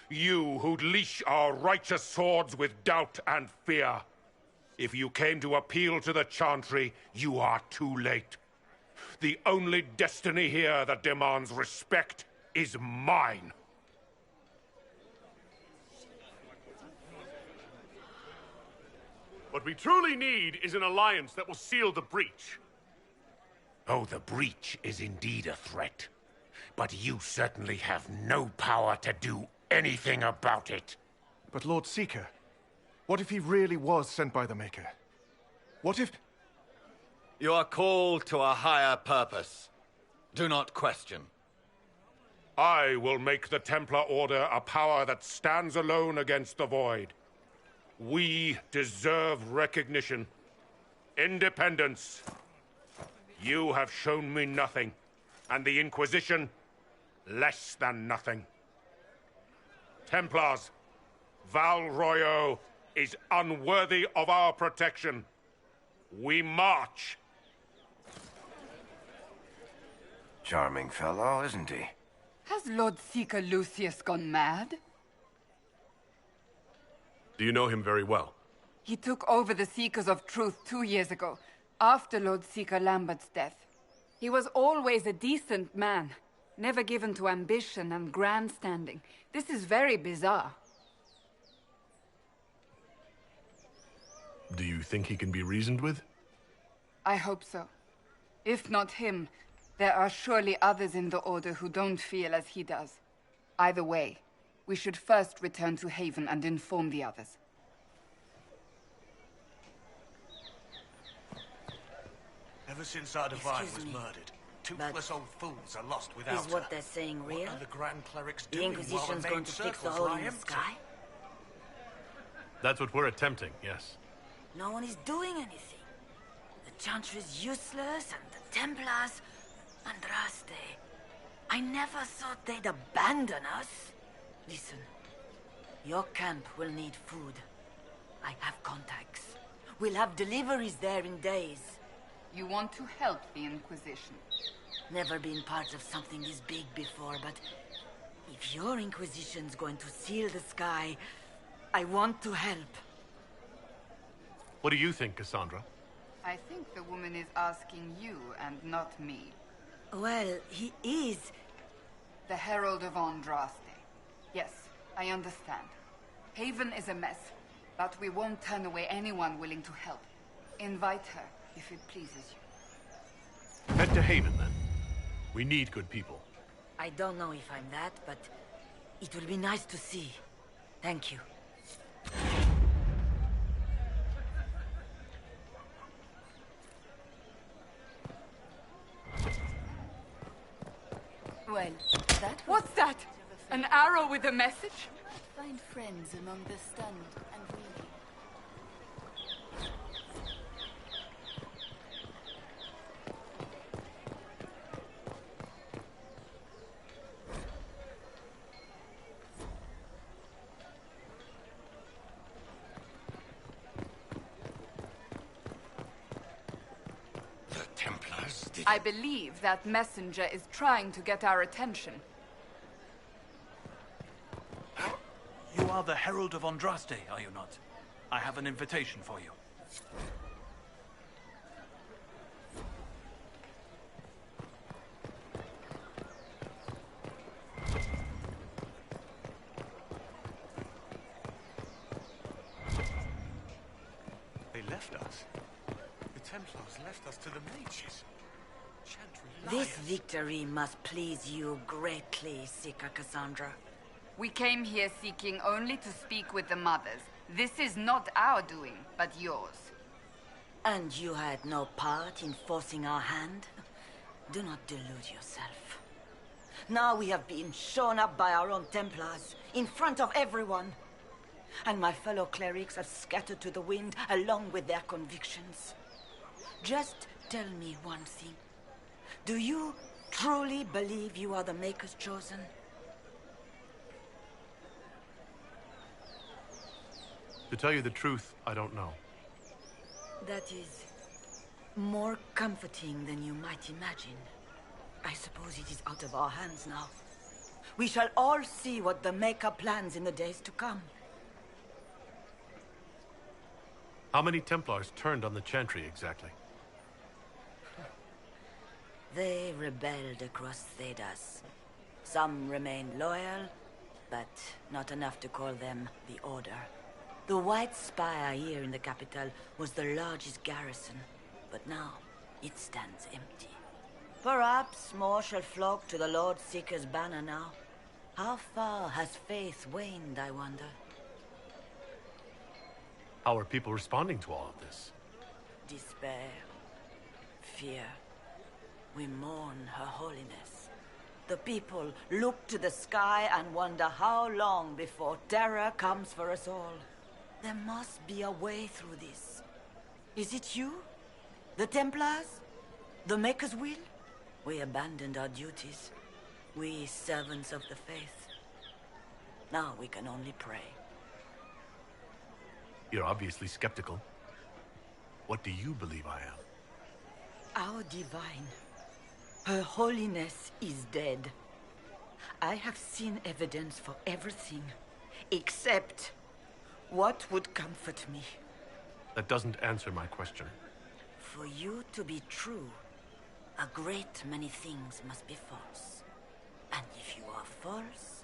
You who'd leash our righteous swords with doubt and fear. If you came to appeal to the Chantry, you are too late. The only destiny here that demands respect is mine. What we truly need is an alliance that will seal the breach. Oh, the breach is indeed a threat. But you certainly have no power to do anything about it. But Lord Seeker, what if he really was sent by the Maker? What if... You are called to a higher purpose. Do not question. I will make the Templar Order a power that stands alone against the Void. We deserve recognition. Independence. You have shown me nothing, and the Inquisition, less than nothing. Templars, Val Royeaux is unworthy of our protection. We march. Charming fellow, isn't he? Has Lord Seeker Lucius gone mad? Do you know him very well? He took over the Seekers of Truth 2 years ago, after Lord Seeker Lambert's death. He was always a decent man, never given to ambition and grandstanding. This is very bizarre. Do you think he can be reasoned with? I hope so. If not him, there are surely others in the Order who don't feel as he does. Either way, we should first return to Haven and inform the others. Ever since our divine was murdered, toothless old fools are lost without her. Is what they're saying real? What are the Grand Clerics The doing Inquisition's while going to fix the hole in the sky? That's what we're attempting, yes. No one is doing anything. The Chantry is useless, and the Templars... Andraste... I never thought they'd abandon us. Listen, your camp will need food. I have contacts. We'll have deliveries there in days. You want to help the Inquisition? Never been part of something this big before, but if your Inquisition's going to seal the sky, I want to help. What do you think, Cassandra? I think the woman is asking you and not me. Well, he is... The Herald of Andraste. Yes, I understand. Haven is a mess, but we won't turn away anyone willing to help. Invite her, if it pleases you. Head to Haven, then. We need good people. I don't know if I'm that, but it will be nice to see. Thank you. Well, that was... What's that? An arrow with a message? Find friends among the stunned and weary. I believe that messenger is trying to get our attention. You are the Herald of Andraste, are you not? I have an invitation for you. They left us. The Templars left us to the mages. Chantry This liars. victory must please you greatly, Seeker Cassandra. We came here seeking only to speak with the mothers. This is not our doing, but yours. And you had no part in forcing our hand? Do not delude yourself. Now we have been shown up by our own Templars, in front of everyone. And my fellow clerics have scattered to the wind along with their convictions. Just tell me one thing. Do you truly believe you are the Maker's chosen? To tell you the truth, I don't know. That is more comforting than you might imagine. I suppose it is out of our hands now. We shall all see what the Maker plans in the days to come. How many Templars turned on the Chantry exactly? They rebelled across Thedas. Some remained loyal, but not enough to call them the Order. The White Spire here in the capital was the largest garrison, but now it stands empty. Perhaps more shall flock to the Lord Seeker's banner now. How far has faith waned, I wonder? How are people responding to all of this? Despair, fear. We mourn Her Holiness. The people look to the sky and wonder how long before terror comes for us all. There must be a way through this. Is it you? The Templars? The Maker's will? We abandoned our duties. We servants of the faith. Now we can only pray. You're obviously skeptical. What do you believe I am? Our divine. Her Holiness is dead. I have seen evidence for everything, except what would comfort me. That doesn't answer my question. For you to be true, a great many things must be false. And if you are false,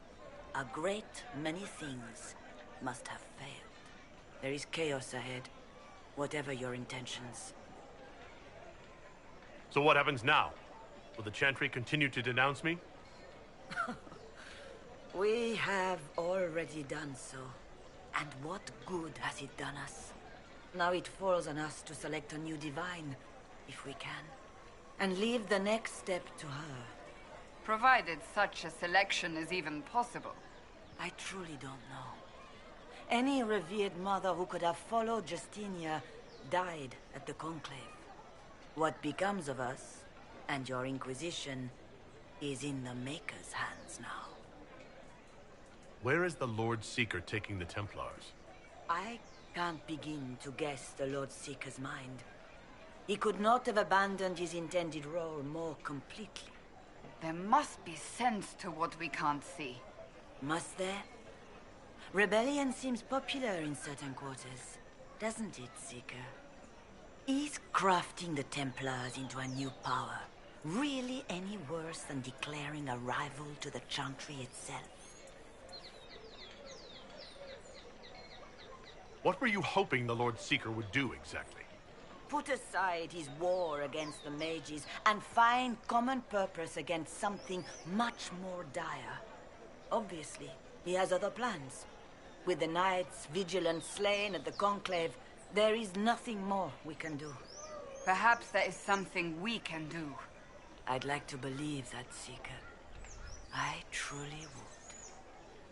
a great many things must have failed. There is chaos ahead, whatever your intentions. So what happens now? Will the Chantry continue to denounce me? We have already done so. And what good has it done us? Now it falls on us to select a new divine, if we can. And leave the next step to her. Provided such a selection is even possible. I truly don't know. Any revered mother who could have followed Justinia died at the Conclave. What becomes of us, and your Inquisition, is in the Maker's hands now. Where is the Lord Seeker taking the Templars? I can't begin to guess the Lord Seeker's mind. He could not have abandoned his intended role more completely. There must be sense to what we can't see. Must there? Rebellion seems popular in certain quarters, doesn't it, Seeker? Is crafting the Templars into a new power really any worse than declaring a rival to the Chantry itself? What were you hoping the Lord Seeker would do exactly? Put aside his war against the mages and find common purpose against something much more dire. Obviously, he has other plans. With the knights vigilant slain at the Conclave, there is nothing more we can do. Perhaps there is something we can do. I'd like to believe that, Seeker. I truly would.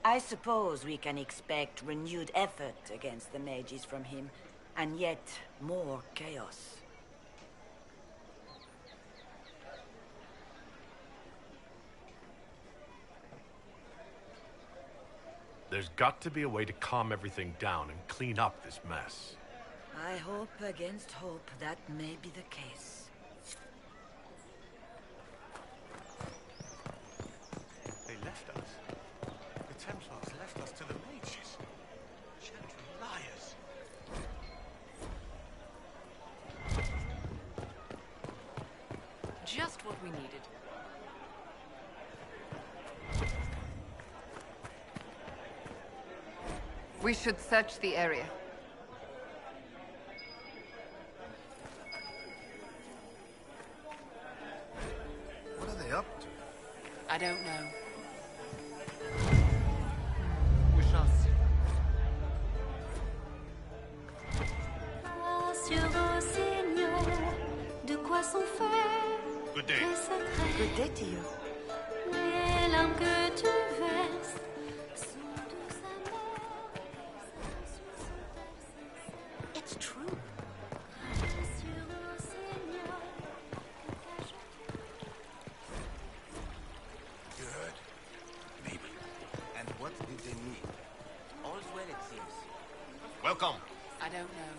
I suppose we can expect renewed effort against the mages from him, and yet more chaos. There's got to be a way to calm everything down and clean up this mess. I hope against hope that may be the case. Just what we needed. We should search the area. What are they up to? I don't know. We shall see. Good day. Good day to you. It's true. Good. Maybe. And what did they need? All's well, it seems. Welcome. I don't know.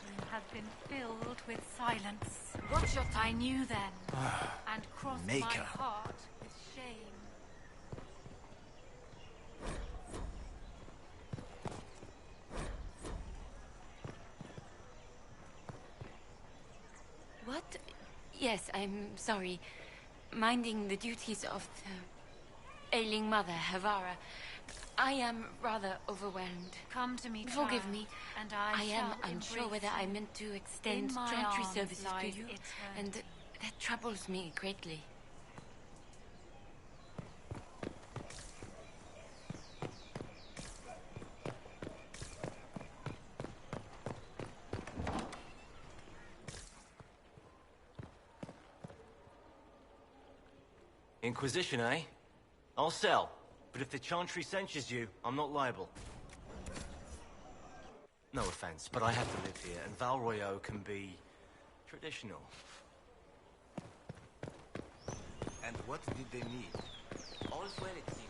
You have been filled with silence. What's your I knew then, and crossed my Maker. heart with shame. What? Yes, I'm sorry. Minding the duties of the ailing mother, Havara. I am rather overwhelmed. Come to me, Forgive child, me. and I am shall unsure embrace whether I you. meant to extend In my chantry arms services to lies you, eternity. and that troubles me greatly. Inquisition, eh? I'll sell. But if the Chantry censures you, I'm not liable. No offense, but I have to live here, and Val Royeaux can be traditional. And what did they need? All's well, it seems.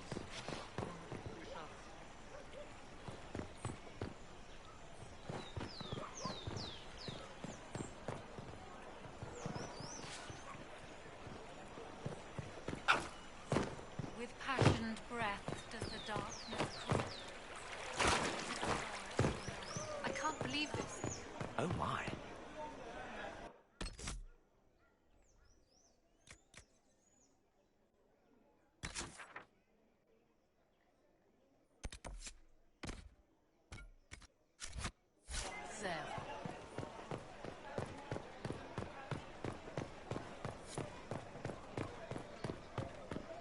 With passionate breath does the darkness call. I can't believe this. Oh my. There.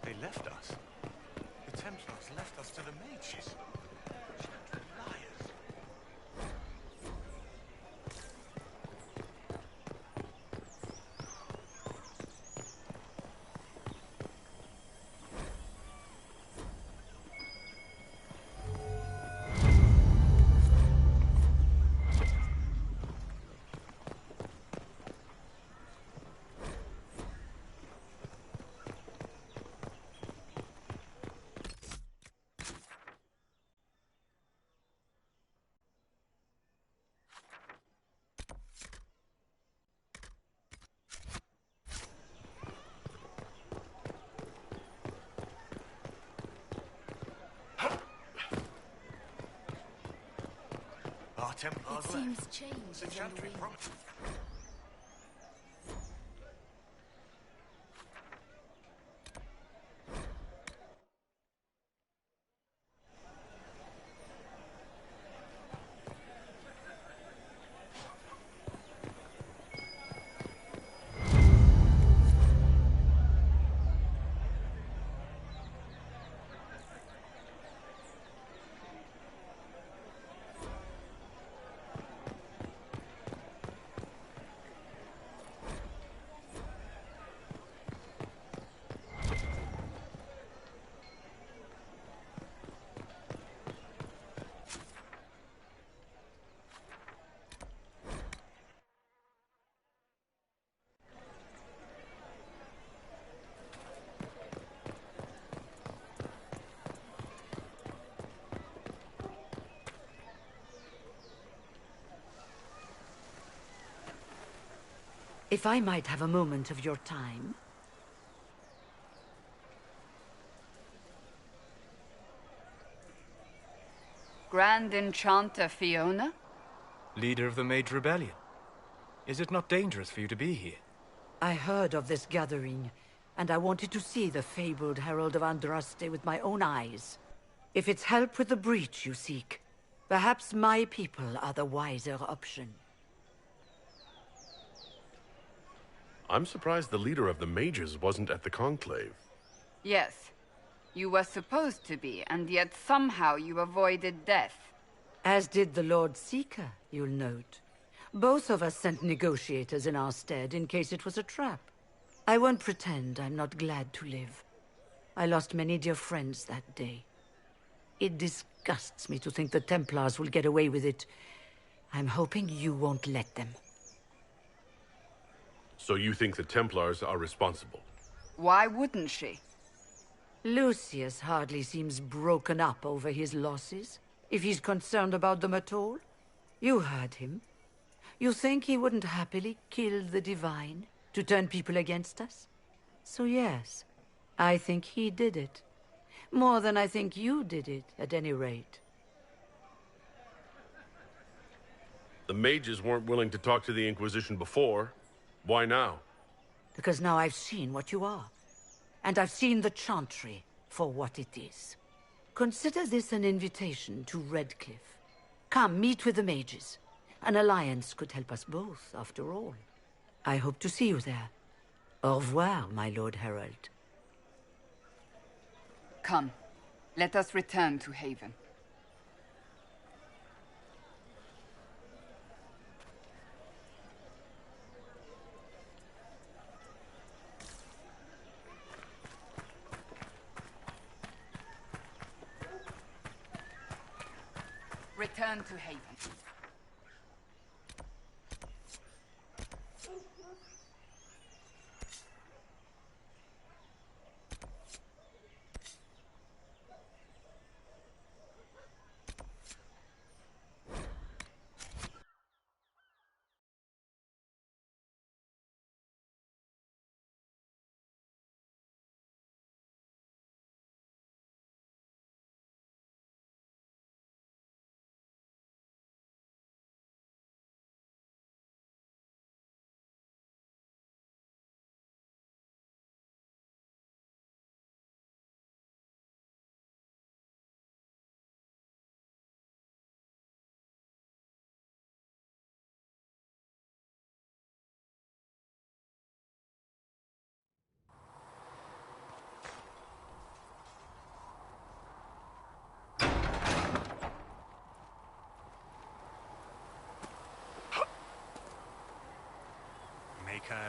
They left us. The Templars left us to the mages. Chantry liars. Our Templars It left. seems changed The is on the Chantry wing. promised. If I might have a moment of your time. Grand Enchanter Fiona? Leader of the Mage Rebellion. Is it not dangerous for you to be here? I heard of this gathering, and I wanted to see the fabled Herald of Andraste with my own eyes. If it's help with the breach you seek, perhaps my people are the wiser option. I'm surprised the leader of the mages wasn't at the conclave. Yes. You were supposed to be, and yet somehow you avoided death. As did the Lord Seeker, you'll note. Both of us sent negotiators in our stead in case it was a trap. I won't pretend I'm not glad to live. I lost many dear friends that day. It disgusts me to think the Templars will get away with it. I'm hoping you won't let them. So you think the Templars are responsible? Why wouldn't she? Lucius hardly seems broken up over his losses, if he's concerned about them at all. You heard him. You think he wouldn't happily kill the Divine to turn people against us? So yes, I think he did it. More than I think you did it, at any rate. The mages weren't willing to talk to the Inquisition before. Why now? Because now I've seen what you are. And I've seen the Chantry for what it is. Consider this an invitation to Redcliffe. Come, meet with the mages. An alliance could help us both, after all. I hope to see you there. Au revoir, my Lord Herald. Come, let us return to Haven. Return to Haven.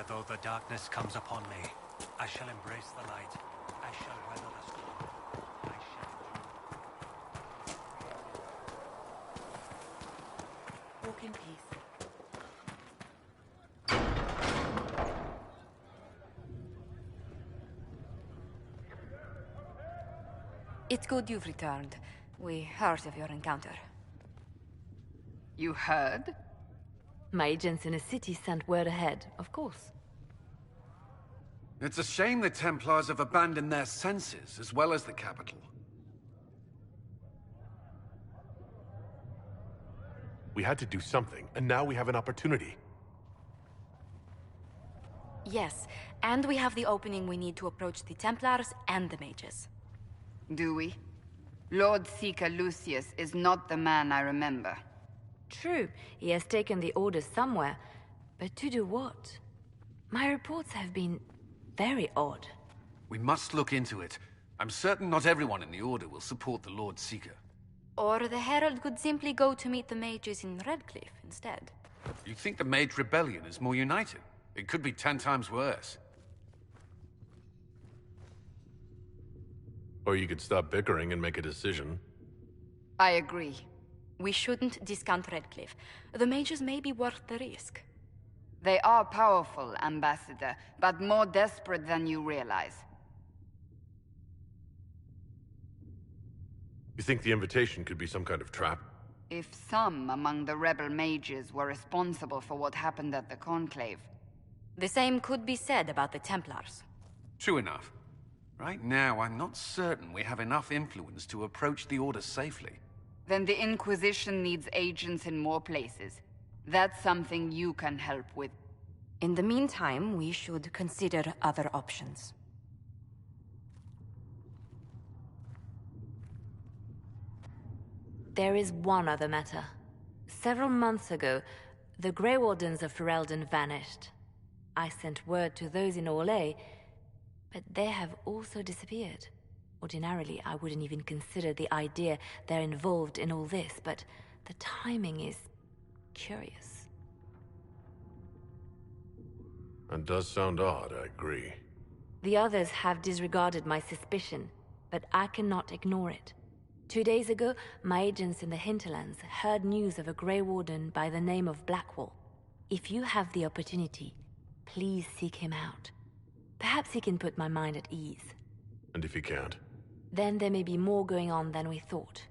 Though the darkness comes upon me, I shall embrace the light. I shall weather the storm. I shall... Walk in peace. It's good you've returned. We heard of your encounter. You heard? My agents in the city sent word ahead, of course. It's a shame the Templars have abandoned their senses, as well as the capital. We had to do something, and now we have an opportunity. Yes, and we have the opening we need to approach the Templars and the mages. Do we? Lord Seeker Lucius is not the man I remember. True, he has taken the orders somewhere, but to do what? My reports have been very odd. We must look into it. I'm certain not everyone in the Order will support the Lord Seeker. Or the Herald could simply go to meet the mages in Redcliffe instead. You think the Mage Rebellion is more united? It could be 10 times worse. Or you could stop bickering and make a decision. I agree. We shouldn't discount Redcliffe. The mages may be worth the risk. They are powerful, Ambassador, but more desperate than you realize. You think the invitation could be some kind of trap? If some among the rebel mages were responsible for what happened at the Conclave... The same could be said about the Templars. True enough. Right now, I'm not certain we have enough influence to approach the Order safely. Then the Inquisition needs agents in more places. That's something you can help with. In the meantime, we should consider other options. There is one other matter. Several months ago, the Grey Wardens of Ferelden vanished. I sent word to those in Orlais, but they have also disappeared. Ordinarily, I wouldn't even consider the idea they're involved in all this, but the timing is curious. That does sound odd, I agree. The others have disregarded my suspicion, but I cannot ignore it. 2 days ago, my agents in the hinterlands heard news of a Grey Warden by the name of Blackwall. If you have the opportunity, please seek him out. Perhaps he can put my mind at ease. And if he can't? Then there may be more going on than we thought.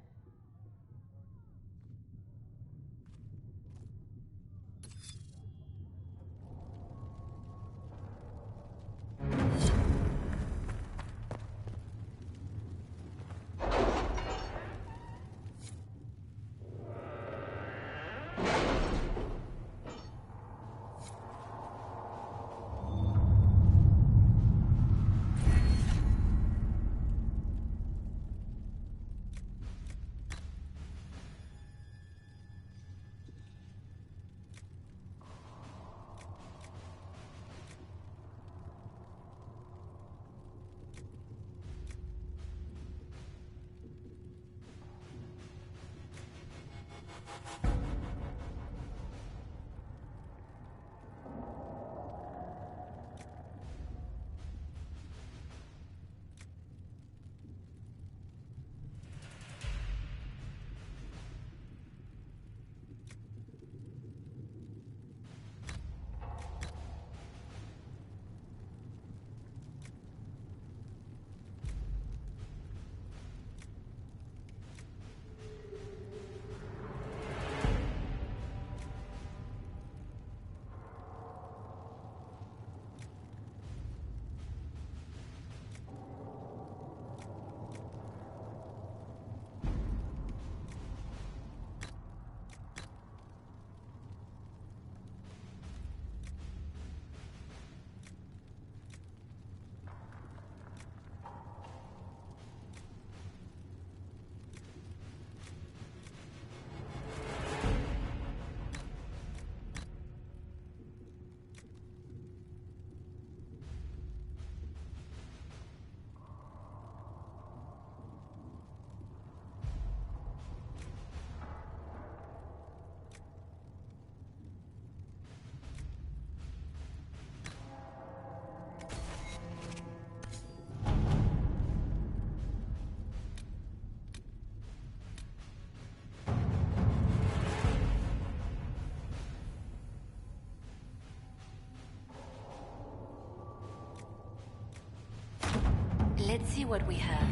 Let's see what we have.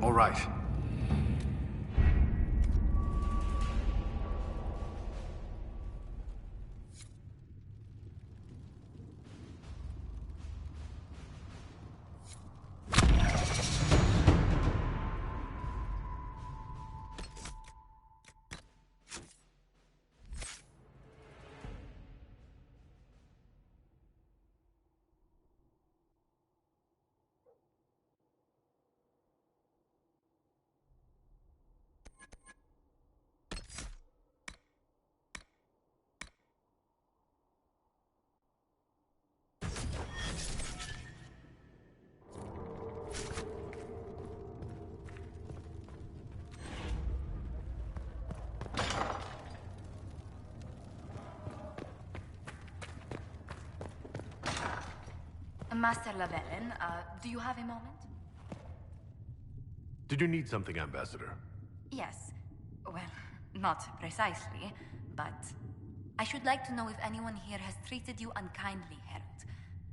All right. Master Lavellen, do you have a moment? Did you need something, Ambassador? Yes. Well, not precisely, but I should like to know if anyone here has treated you unkindly, Herald,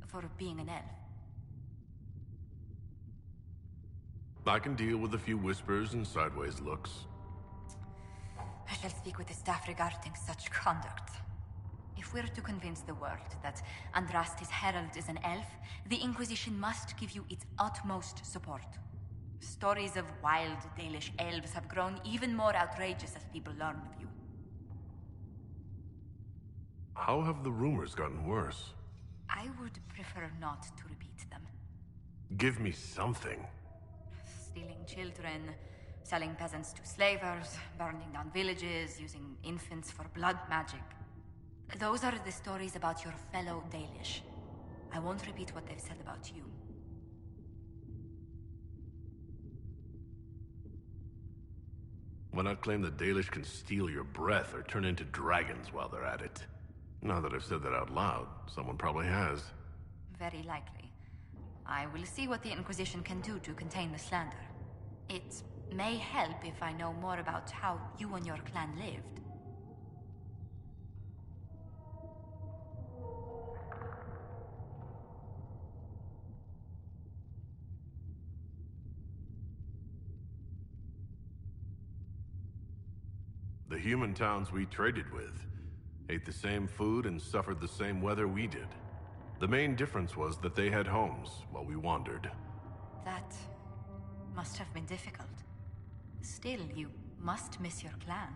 for being an elf. I can deal with a few whispers and sideways looks. I shall speak with the staff regarding such conduct. If we're to convince the world that Andraste's herald is an elf, the Inquisition must give you its utmost support. Stories of wild Dalish elves have grown even more outrageous as people learn of you. How have the rumors gotten worse? I would prefer not to repeat them. Give me something. Stealing children, selling peasants to slavers, burning down villages, using infants for blood magic. Those are the stories about your fellow Dalish. I won't repeat what they've said about you. Why not claim the Dalish can steal your breath or turn into dragons while they're at it? Now that I've said that out loud, someone probably has. Very likely. I will see what the Inquisition can do to contain the slander. It may help if I know more about how you and your clan lived. The human towns we traded with ate the same food and suffered the same weather we did. The main difference was that they had homes while we wandered. That must have been difficult. Still, you must miss your clan.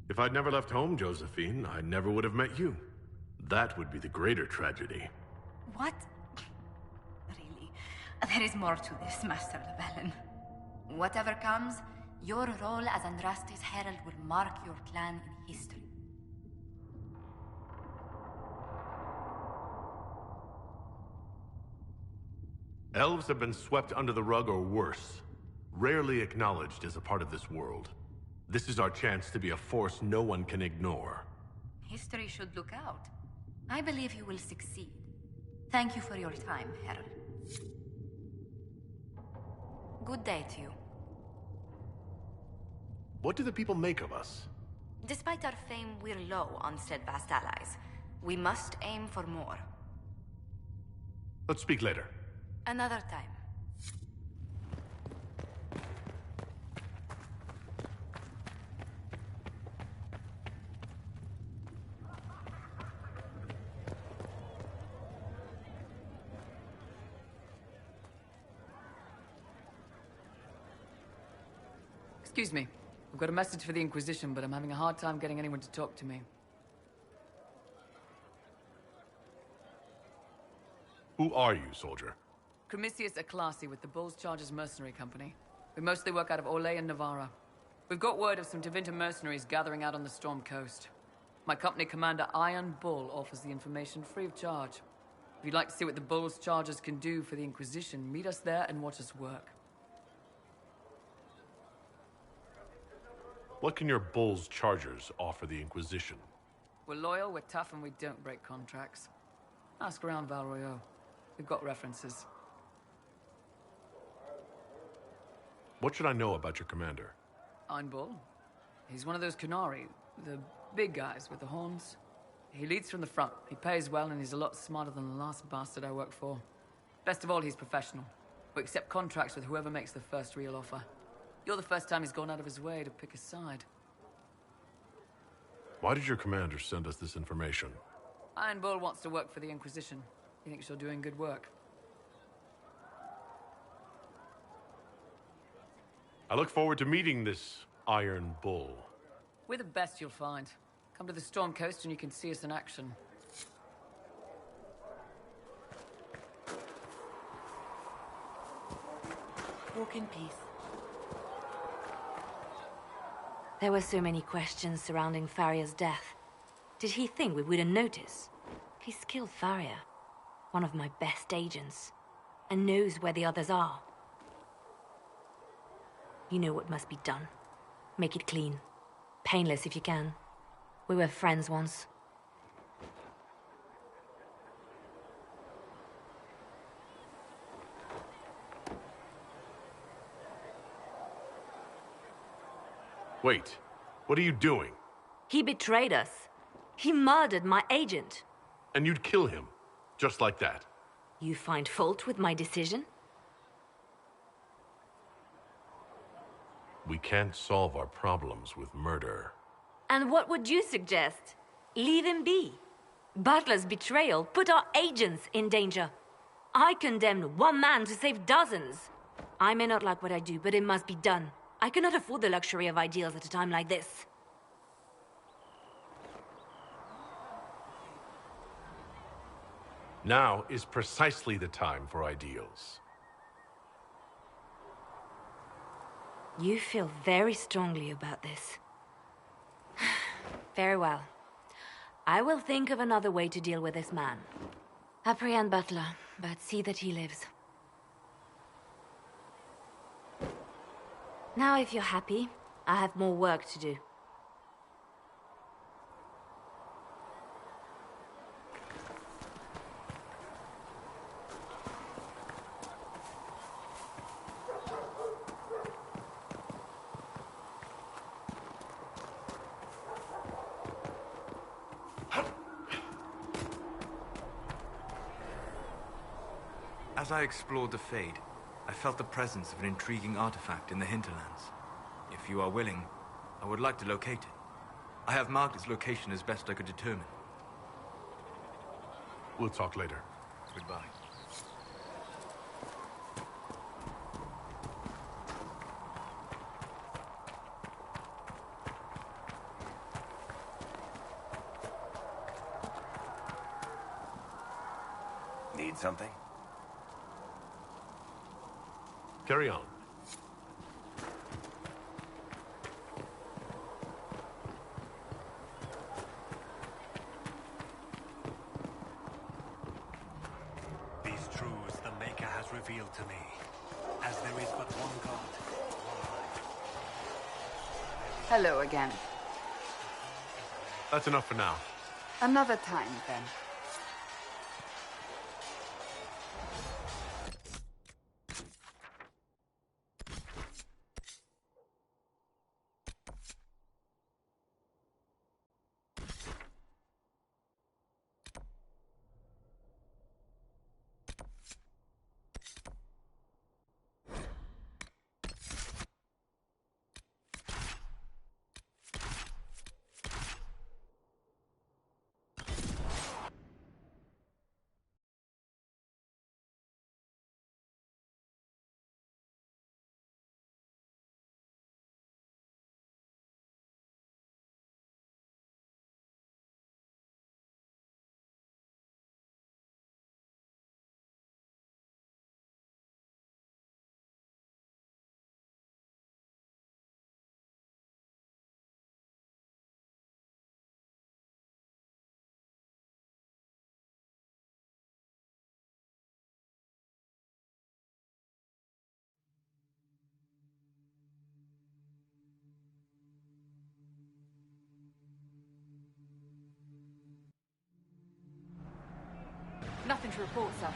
If I'd never left home, Josephine, I never would have met you. That would be the greater tragedy. What? Really? There is more to this, Master Llewellyn. Whatever comes, your role as Andraste's herald will mark your clan in history. Elves have been swept under the rug or worse, rarely acknowledged as a part of this world. This is our chance to be a force no one can ignore. History should look out. I believe you will succeed. Thank you for your time, Herald. Good day to you. What do the people make of us? Despite our fame, we're low on steadfast allies. We must aim for more. Let's speak later. Another time. Excuse me. I've got a message for the Inquisition, but I'm having a hard time getting anyone to talk to me. Who are you, soldier? Comisius Aclasi with the Bulls Chargers Mercenary Company. We mostly work out of Olay and Navarra. We've got word of some Tevinter mercenaries gathering out on the Storm Coast. My company commander, Iron Bull, offers the information free of charge. If you'd like to see what the Bulls Chargers can do for the Inquisition, meet us there and watch us work. What can your Bulls Chargers offer the Inquisition? We're loyal, we're tough, and we don't break contracts. Ask around Val Royeaux. We've got references. What should I know about your commander? Iron Bull. He's one of those Kunari, the big guys with the horns. He leads from the front. He pays well, and he's a lot smarter than the last bastard I worked for. Best of all, he's professional. We accept contracts with whoever makes the first real offer. You're the first time he's gone out of his way to pick a side. Why did your commander send us this information? Iron Bull wants to work for the Inquisition. He thinks you're doing good work. I look forward to meeting this Iron Bull. We're the best you'll find. Come to the Storm Coast and you can see us in action. Walk in peace. There were so many questions surrounding Farria's death. Did he think we wouldn't notice? He's killed Farria, one of my best agents, and knows where the others are. You know what must be done. Make it clean. Painless if you can. We were friends once. Wait, what are you doing? He betrayed us. He murdered my agent. And you'd kill him, just like that. You find fault with my decision? We can't solve our problems with murder. And what would you suggest? Leave him be. Butler's betrayal put our agents in danger. I condemned one man to save dozens. I may not like what I do, but it must be done. I cannot afford the luxury of ideals at a time like this. Now is precisely the time for ideals. You feel very strongly about this. Very well. I will think of another way to deal with this man. Apprehend Butler, but see that he lives. Now, if you're happy, I have more work to do. As I explored the Fade, I felt the presence of an intriguing artifact in the hinterlands. If you are willing, I would like to locate it. I have marked its location as best I could determine. We'll talk later. Goodbye. Need something? Carry on. These truths the Maker has revealed to me. As there is but one God, one life. Hello again. That's enough for now. Another time, then. Nothing to report, sir.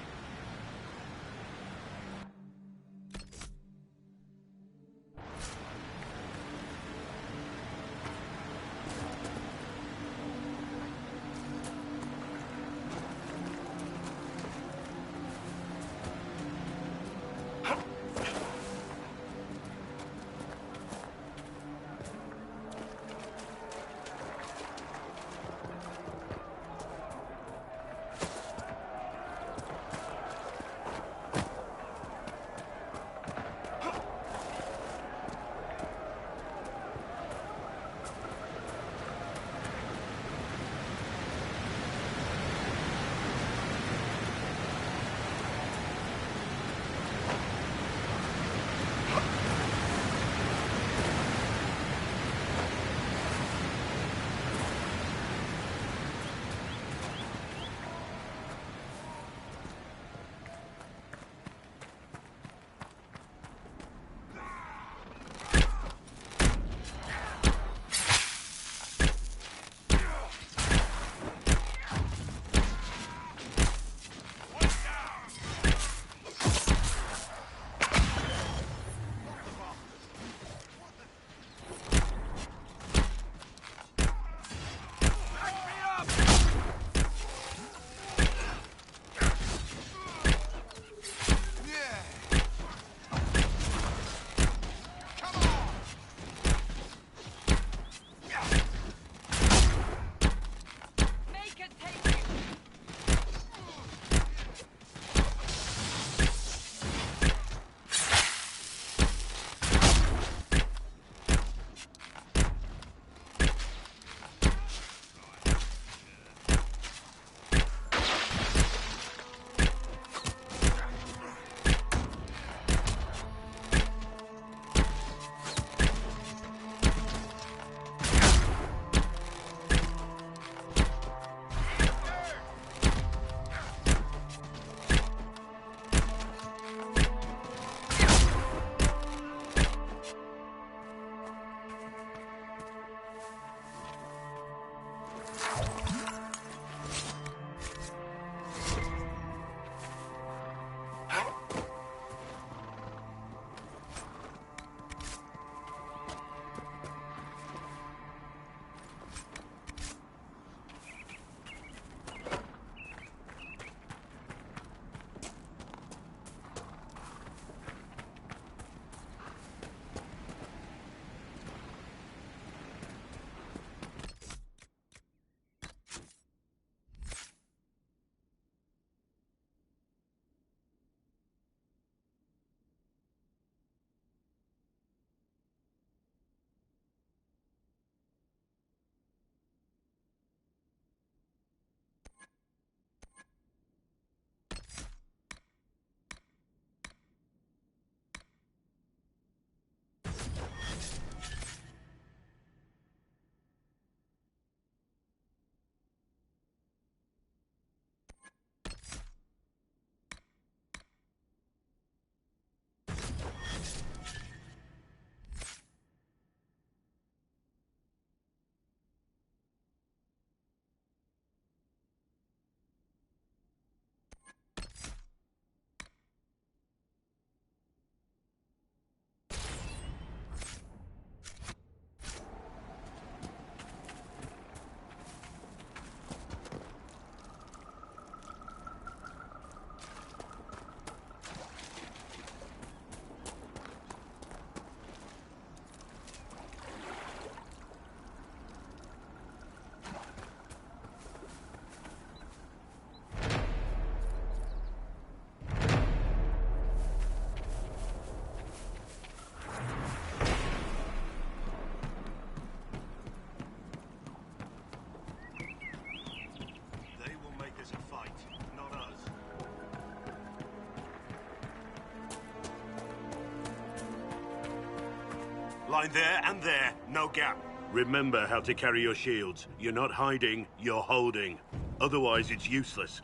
Line there and there, no gap. Remember how to carry your shields. You're not hiding, you're holding. Otherwise, it's useless.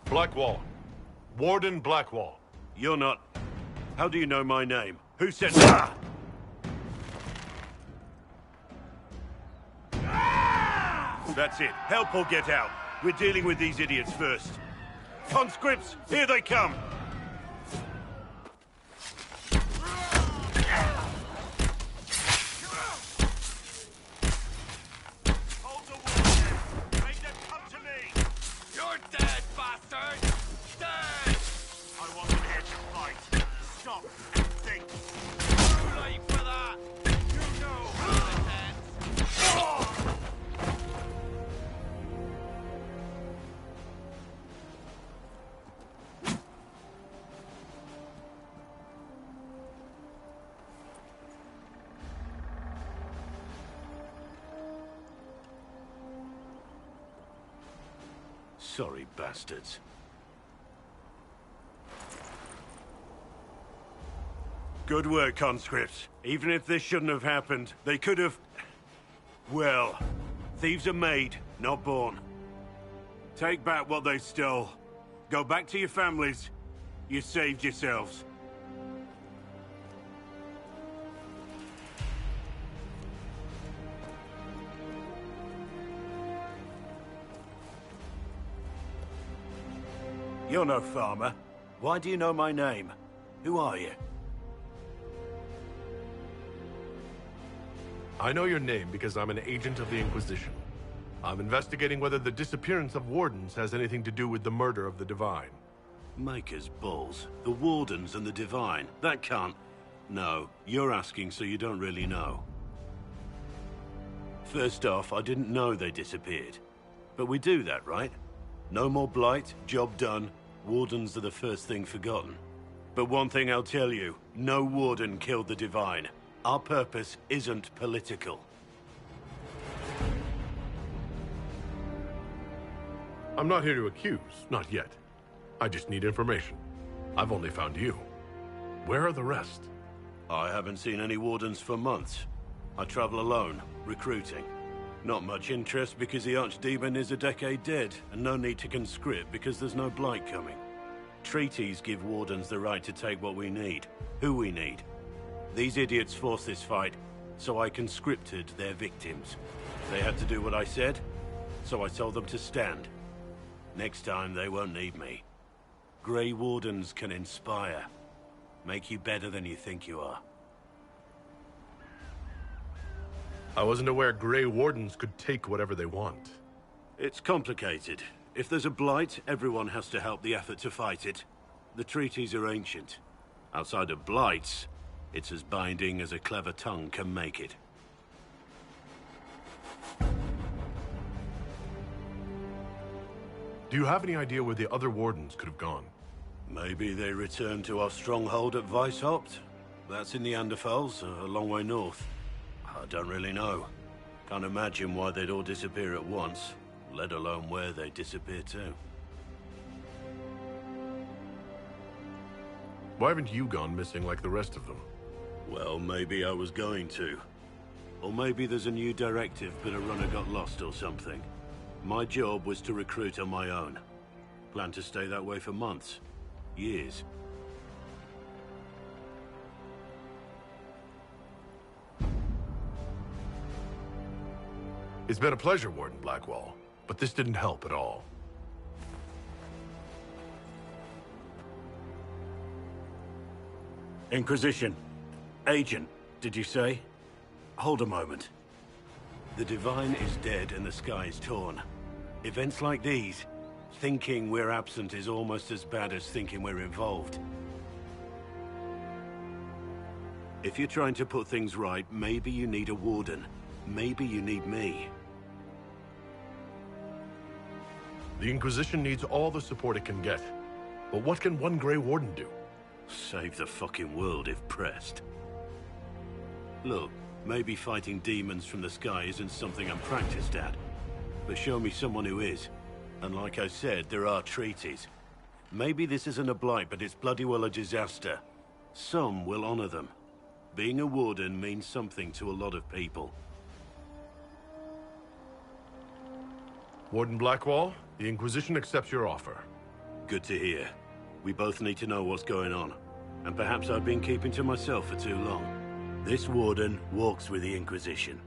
Blackwall. Warden Blackwall. You're not... How do you know my name? Who said... Ah! That's it. Help or get out. We're dealing with these idiots first. Conscripts, here they come! Sorry, bastards. Good work, conscripts. Even if this shouldn't have happened, they could have... Well, thieves are made, not born. Take back what they stole. Go back to your families. You saved yourselves. You're no farmer. Why do you know my name? Who are you? I know your name because I'm an agent of the Inquisition. I'm investigating whether the disappearance of Wardens has anything to do with the murder of the Divine. Maker's balls. The Wardens and the Divine. That can't... No, you're asking so you don't really know. First off, I didn't know they disappeared. But we do that, right? No more blight, job done. Wardens are the first thing forgotten. But one thing I'll tell you, no Warden killed the Divine. Our purpose isn't political. I'm not here to accuse, not yet. I just need information. I've only found you. Where are the rest? I haven't seen any Wardens for months. I travel alone, recruiting. Not much interest because the Archdemon is a decade dead, and no need to conscript because there's no blight coming. Treaties give Wardens the right to take what we need, who we need. These idiots forced this fight, so I conscripted their victims. They had to do what I said, so I told them to stand. Next time they won't need me. Grey Wardens can inspire. Make you better than you think you are. I wasn't aware Grey Wardens could take whatever they want. It's complicated. If there's a blight, everyone has to help the effort to fight it. The treaties are ancient. Outside of blights, it's as binding as a clever tongue can make it. Do you have any idea where the other Wardens could have gone? Maybe they returned to our stronghold at Weishaupt. That's in the Anderfels, a long way north. I don't really know. Can't imagine why they'd all disappear at once, let alone where they'd disappear to. Why haven't you gone missing like the rest of them? Well, maybe I was going to. Or maybe there's a new directive, but a runner got lost or something. My job was to recruit on my own. Plan to stay that way for months. Years. It's been a pleasure, Warden Blackwall, but this didn't help at all. Inquisition. Agent, did you say? Hold a moment. The Divine is dead and the sky is torn. Events like these, thinking we're absent is almost as bad as thinking we're involved. If you're trying to put things right, maybe you need a Warden. Maybe you need me. The Inquisition needs all the support it can get. But what can one Grey Warden do? Save the fucking world if pressed. Look, maybe fighting demons from the sky isn't something I'm practiced at. But show me someone who is. And like I said, there are treaties. Maybe this isn't a blight, but it's bloody well a disaster. Some will honor them. Being a warden means something to a lot of people. Warden Blackwall, the Inquisition accepts your offer. Good to hear. We both need to know what's going on. And perhaps I've been keeping to myself for too long. This warden walks with the Inquisition.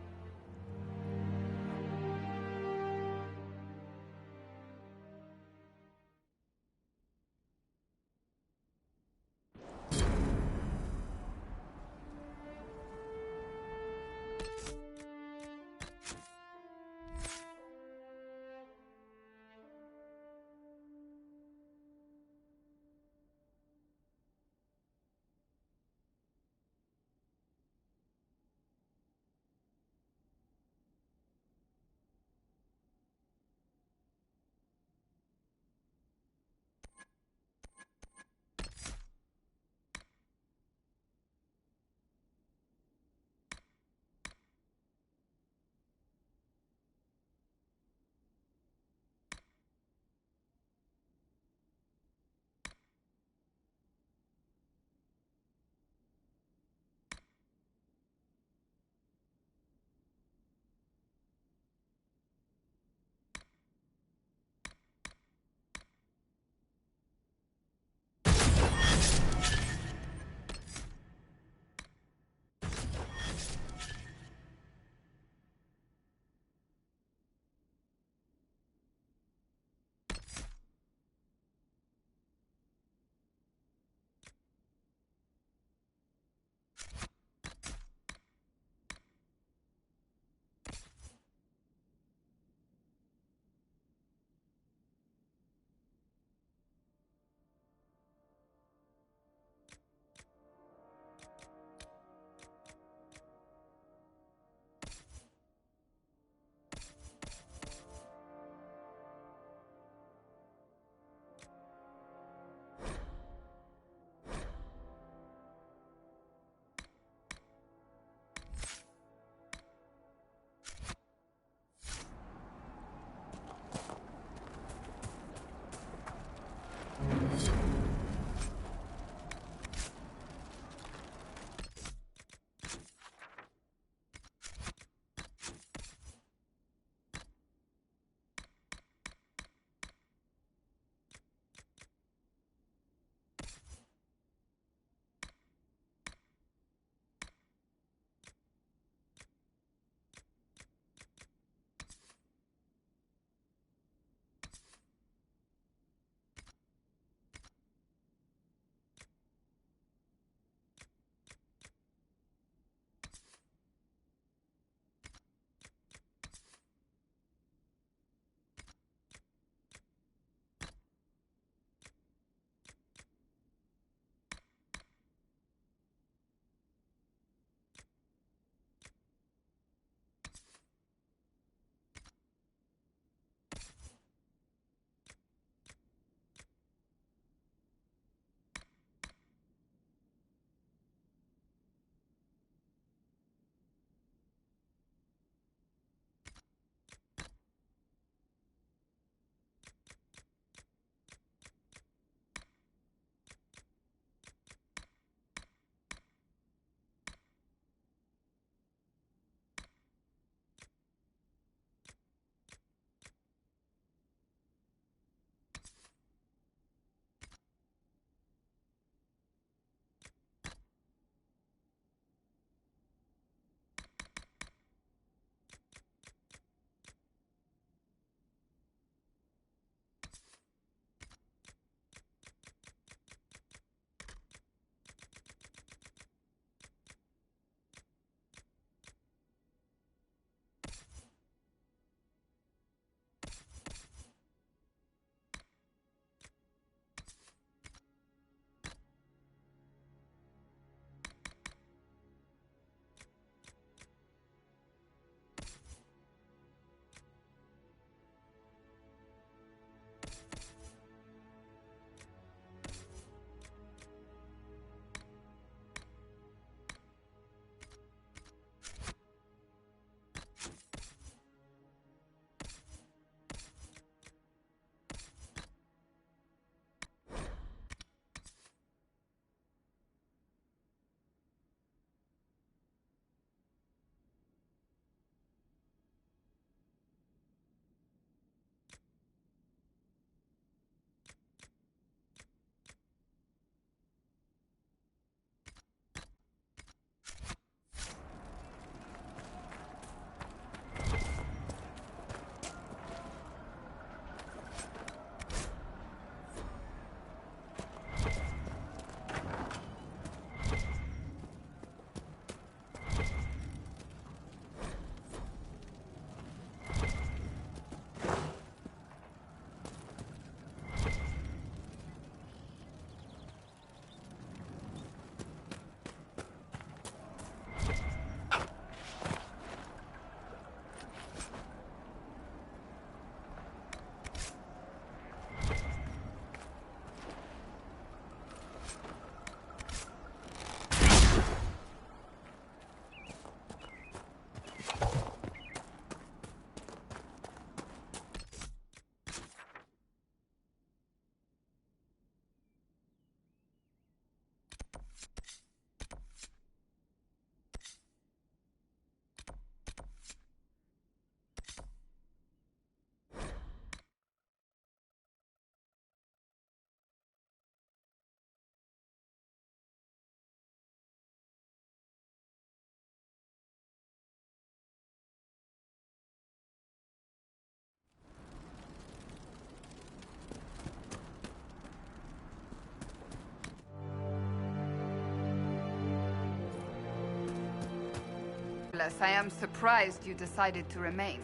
Nevertheless, I am surprised you decided to remain.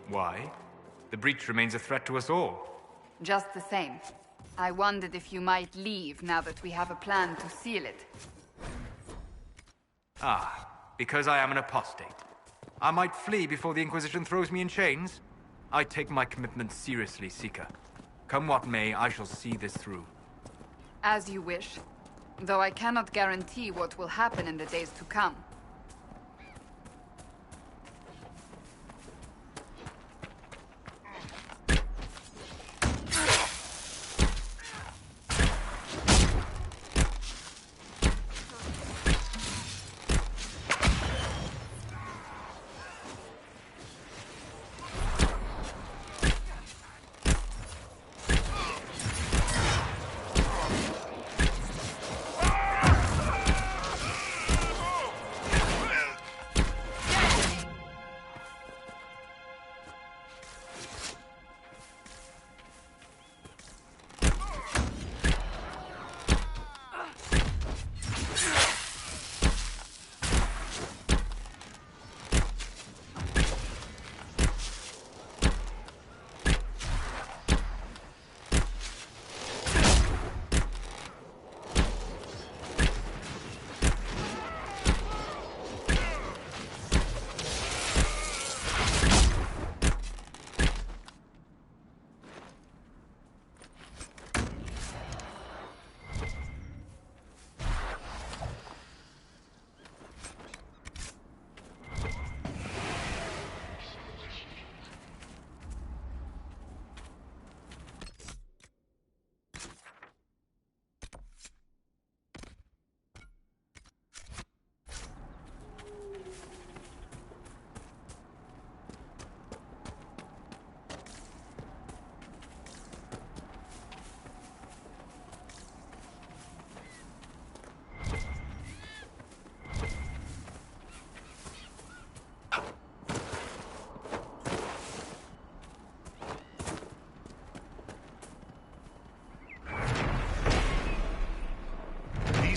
Why? The breach remains a threat to us all. Just the same. I wondered if you might leave now that we have a plan to seal it. Ah, because I am an apostate. I might flee before the Inquisition throws me in chains. I take my commitment seriously, Seeker. Come what may, I shall see this through. As you wish. Though I cannot guarantee what will happen in the days to come.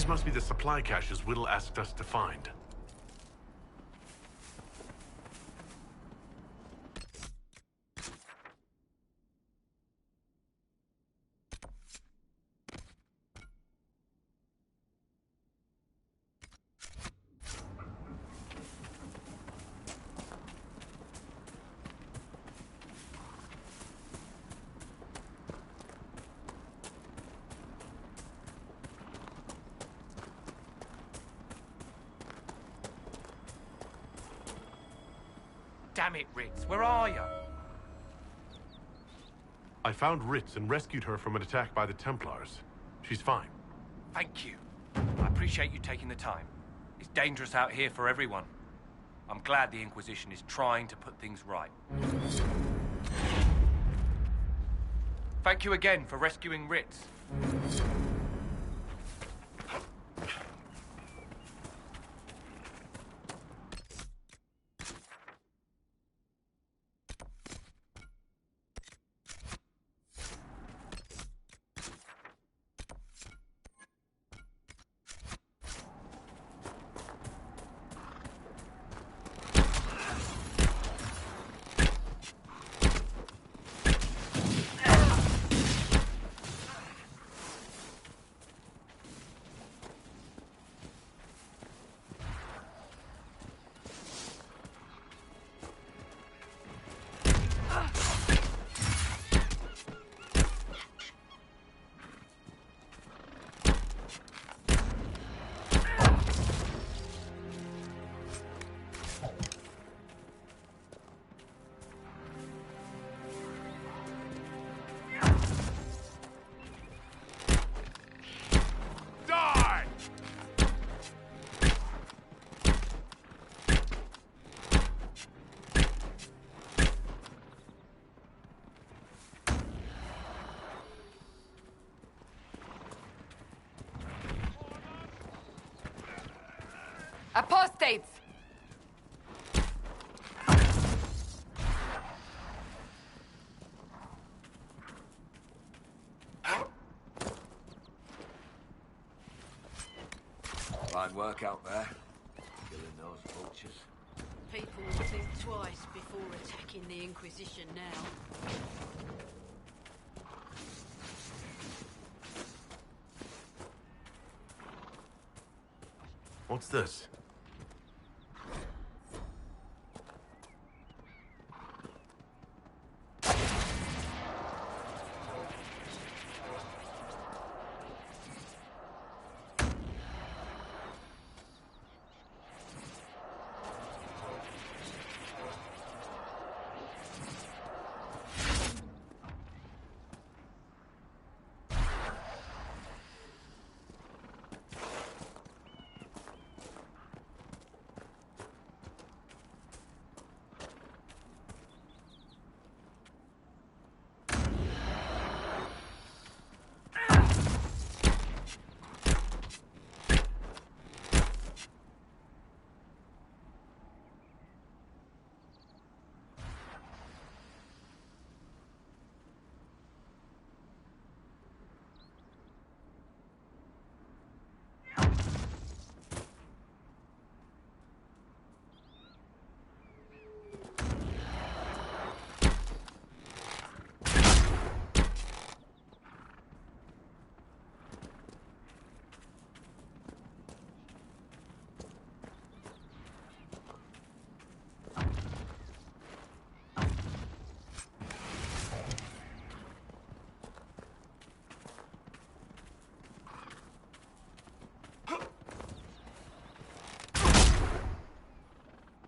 These must be the supply caches Whittle asked us to find. Damn it, Ritz, where are you? I found Ritz and rescued her from an attack by the Templars. She's fine. Thank you. I appreciate you taking the time. It's dangerous out here for everyone. I'm glad the Inquisition is trying to put things right. Thank you again for rescuing Ritz. Apostates! Fine work out there, killing those vultures. People will think twice before attacking the Inquisition now. What's this?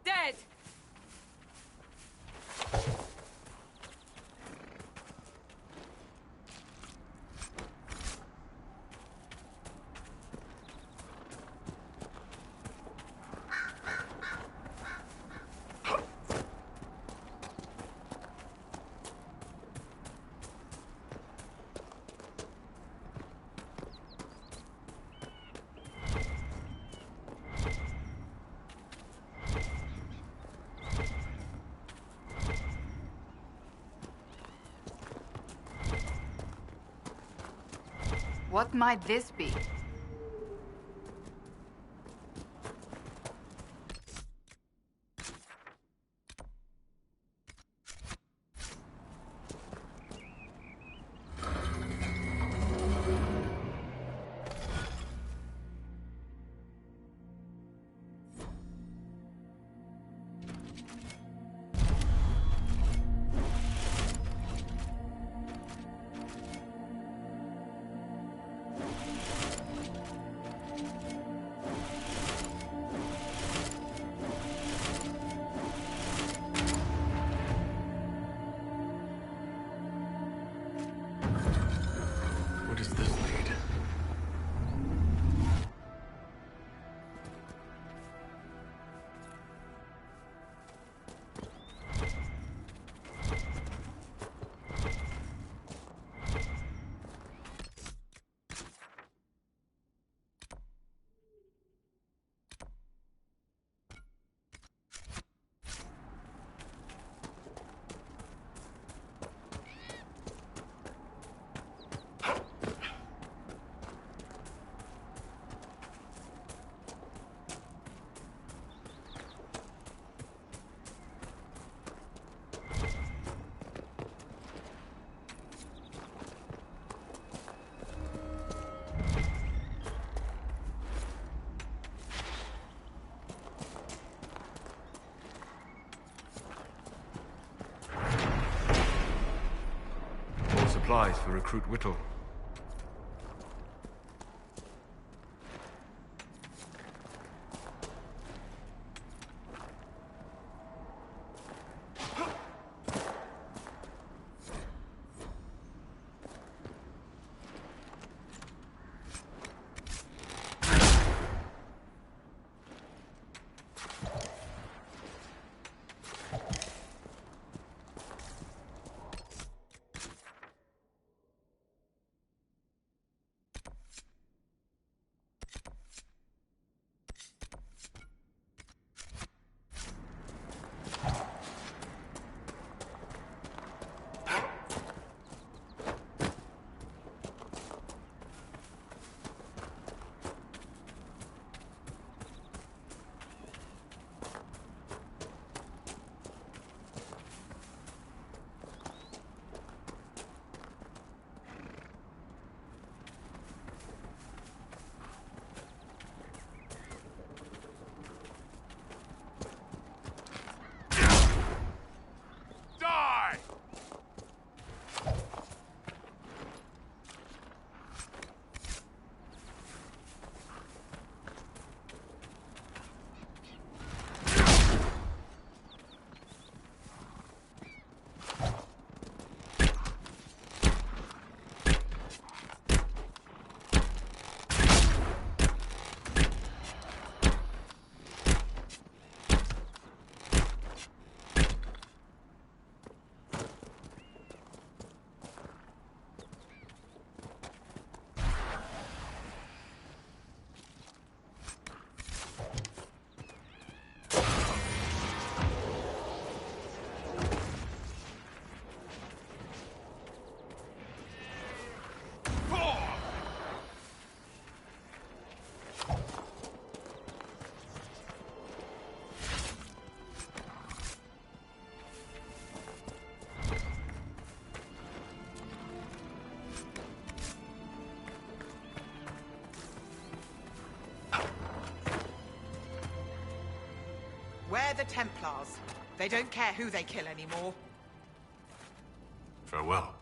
Dead! What might this be? Where does this lead? More supplies for Recruit Whittle. We're the Templars. They don't care who they kill anymore. Farewell.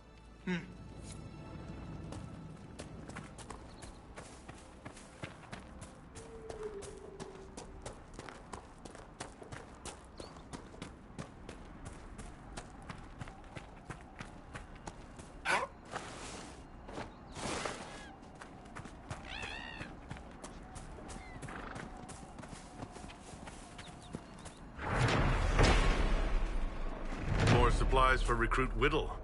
More supplies for Recruit Whittle.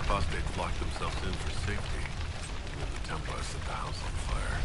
Apostates locked themselves in for safety, and the Templars set the house on fire.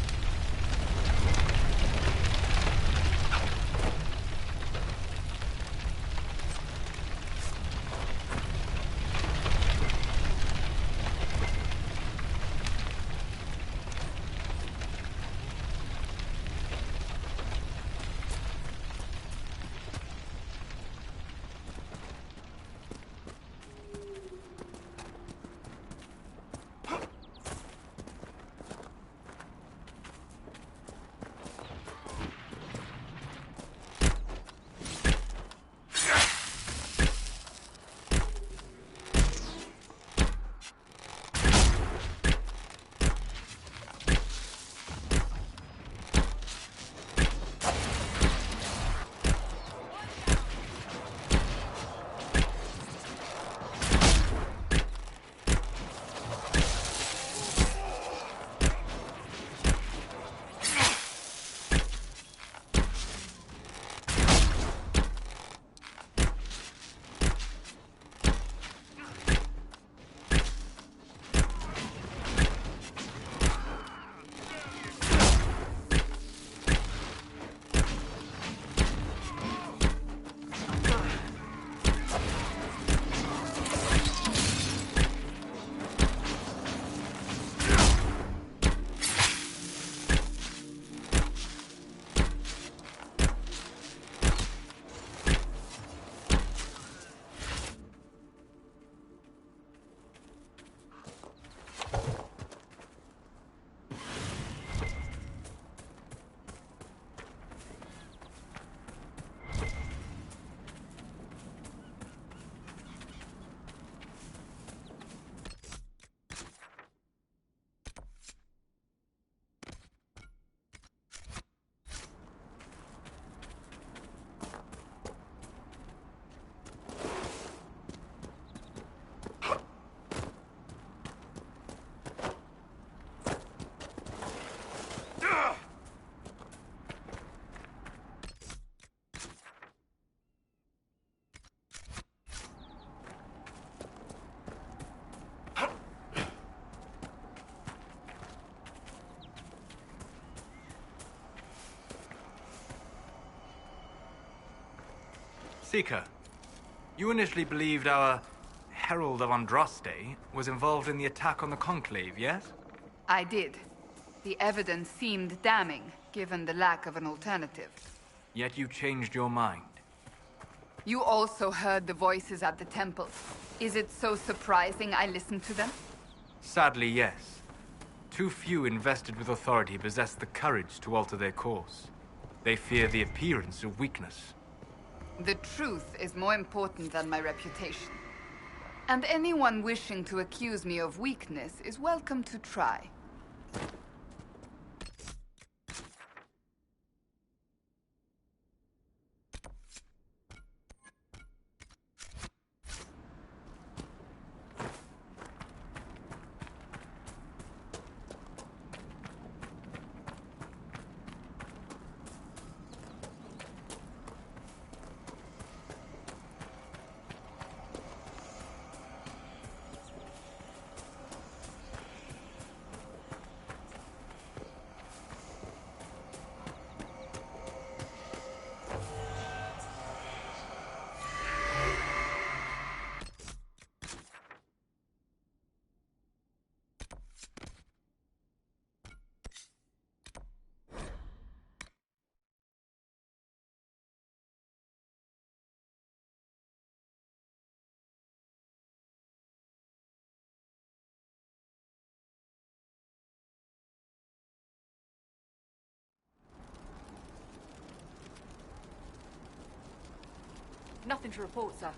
Seeker, you initially believed our Herald of Andraste was involved in the attack on the Conclave, yes? I did. The evidence seemed damning, given the lack of an alternative. Yet you changed your mind. You also heard the voices at the temple. Is it so surprising I listened to them? Sadly, yes. Too few invested with authority possess the courage to alter their course. They fear the appearance of weakness. The truth is more important than my reputation. And anyone wishing to accuse me of weakness is welcome to try. Nothing to report, sir.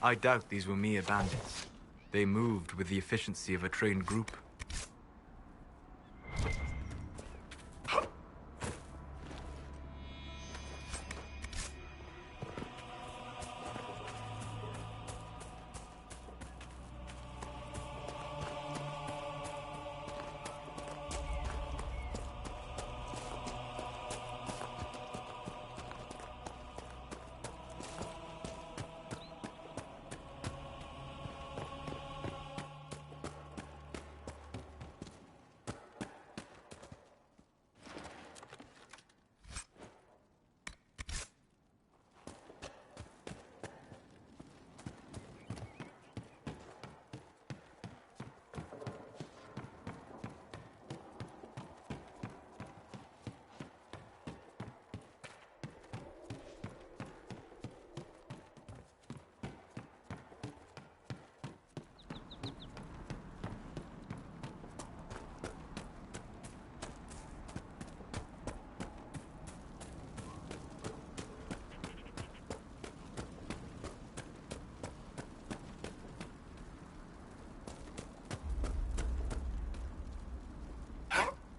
I doubt these were mere bandits. They moved with the efficiency of a trained group.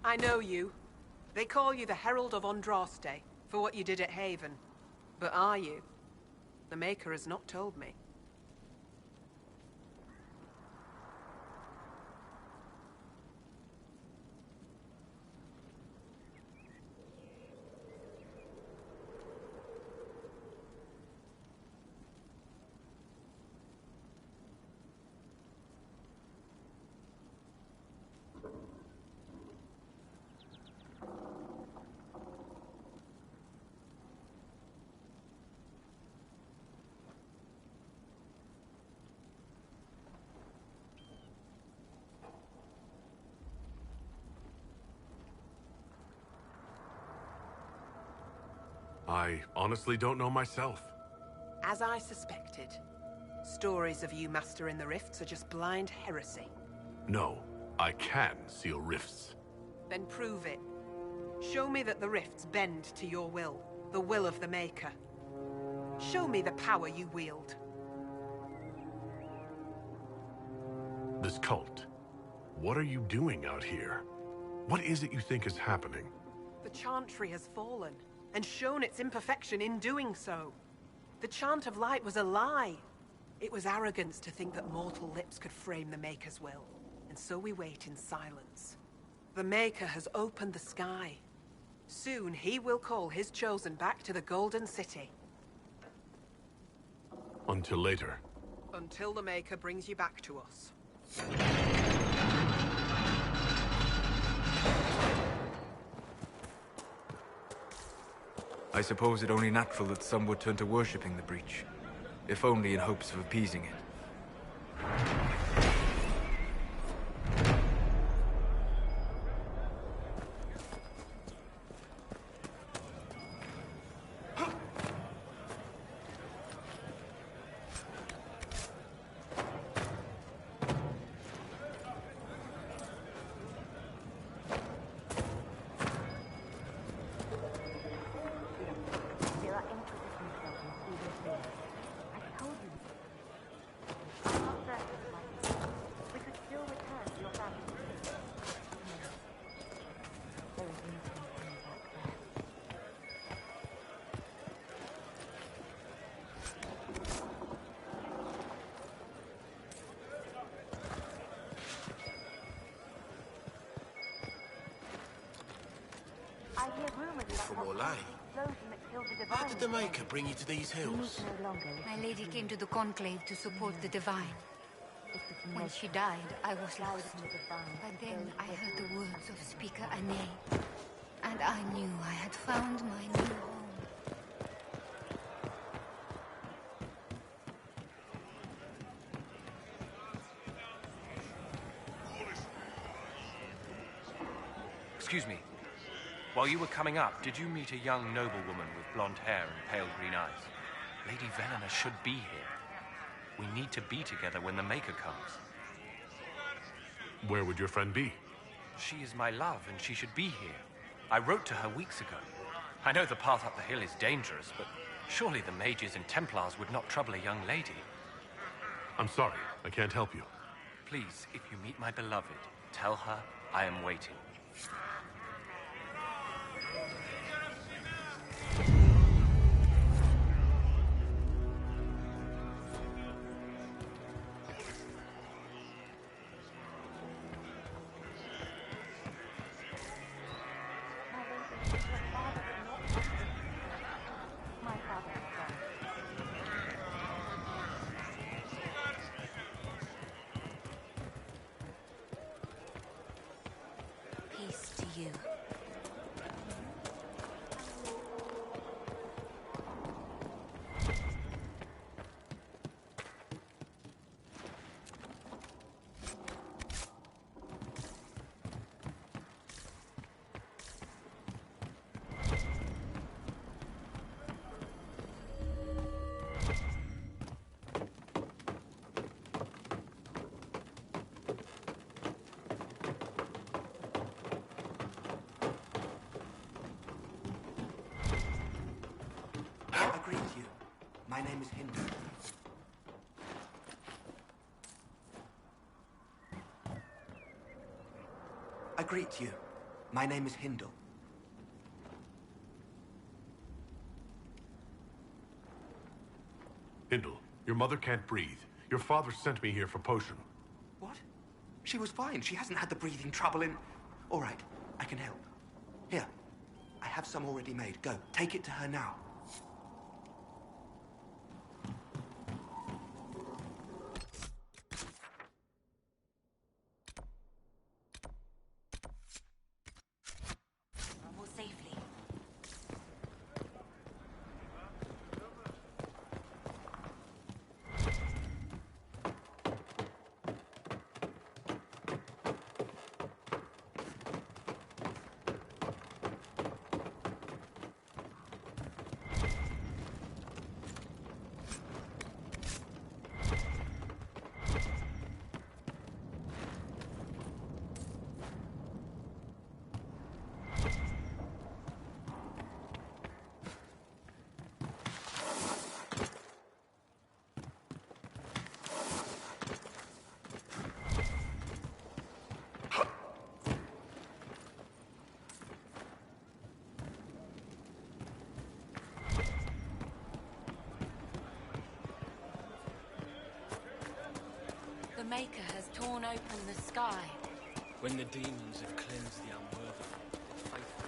I know you. They call you the Herald of Andraste for what you did at Haven. But are you? The Maker has not told me. I honestly don't know myself. As I suspected. Stories of you mastering the rifts are just blind heresy. No, I can seal rifts. Then prove it. Show me that the rifts bend to your will, the will of the Maker. Show me the power you wield. This cult. What are you doing out here? What is it you think is happening? The Chantry has fallen, and shown its imperfection in doing so. The Chant of Light was a lie. It was arrogance to think that mortal lips could frame the Maker's will, and so we wait in silence. The Maker has opened the sky. Soon he will call his chosen back to the Golden City. Until later. Until the Maker brings you back to us. I suppose it only natural that some would turn to worshipping the breach, if only in hopes of appeasing it. From Orlais. How did the Maker bring you to these hills? My lady came to the Conclave to support the Divine. When she died, I was lost. But then I heard the words of Speaker Ane, and I knew I had found my new home. Excuse me. While you were coming up, did you meet a young noblewoman with blonde hair and pale green eyes? Lady Velena should be here. We need to be together when the Maker comes. Where would your friend be? She is my love, and she should be here. I wrote to her weeks ago. I know the path up the hill is dangerous, but surely the mages and Templars would not trouble a young lady. I'm sorry, I can't help you. Please, if you meet my beloved, tell her I am waiting. Peace to you. I greet you. My name is Hindle. I greet you. My name is Hindle. Hindle, your mother can't breathe. Your father sent me here for potion. What? She was fine. She hasn't had the breathing trouble in... All right, I can help. Here, I have some already made. Go, take it to her now. More safely. Maker has torn open the sky. When the demons have cleansed the unworthy, the faithful.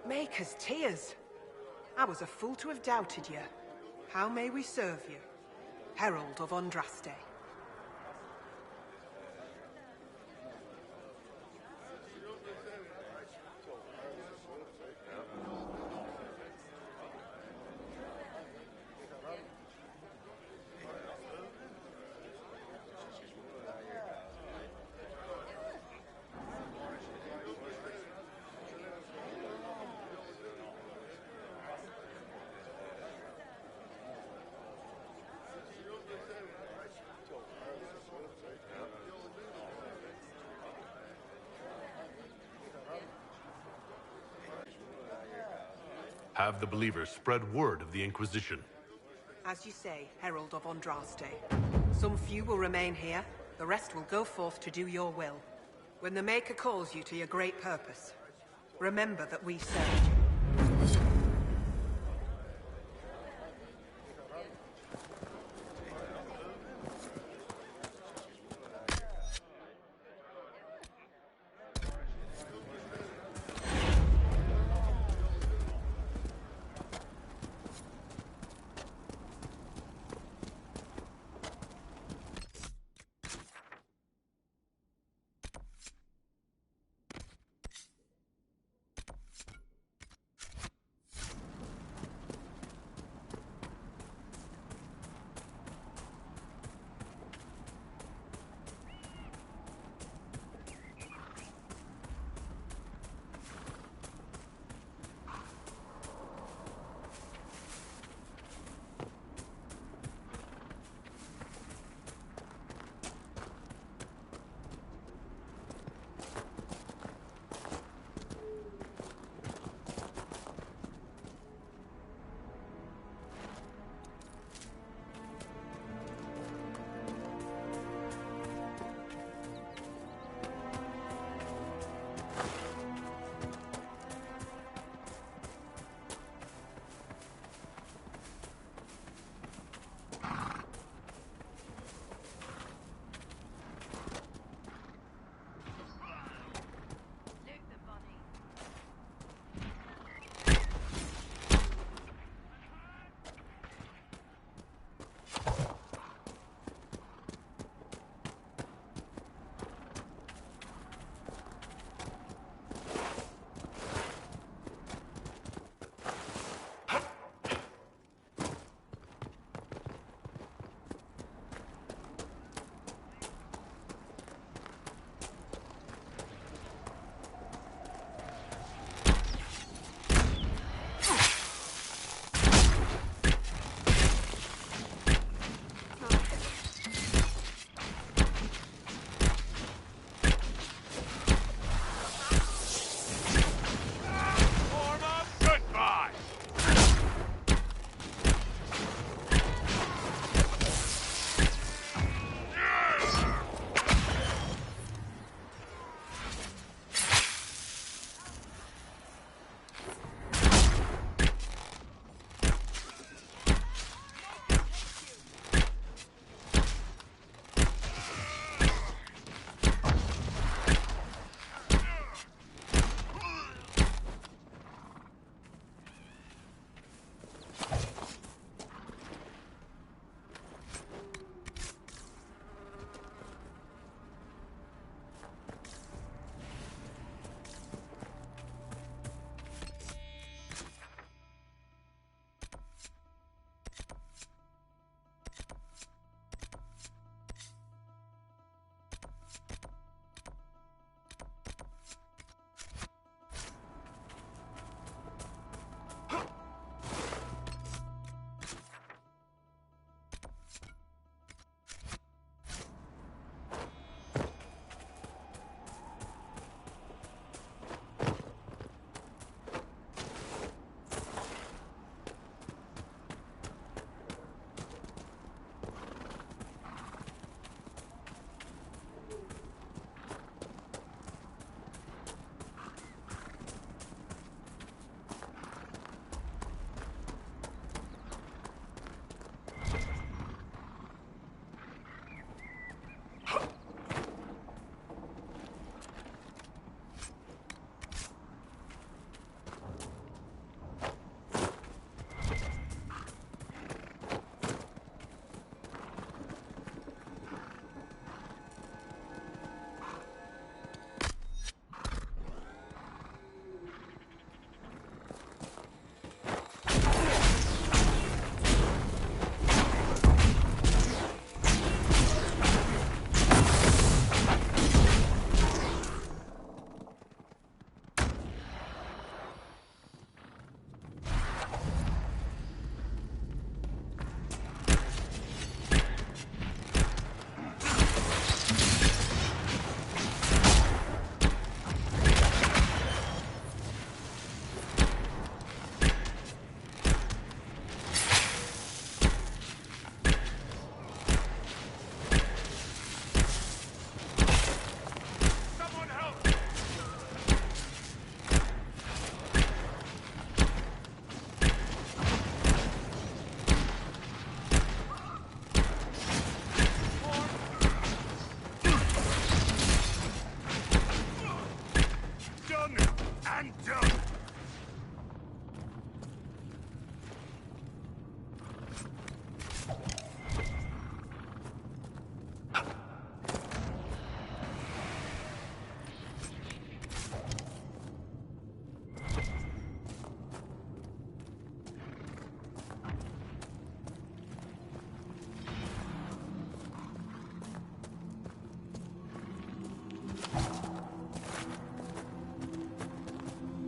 Maker's tears. I was a fool to have doubted you. How may we serve you? Herald of Andraste. Have the believers spread word of the Inquisition. As you say, Herald of Andraste. Some few will remain here, the rest will go forth to do your will. When the Maker calls you to your great purpose, remember that we served you.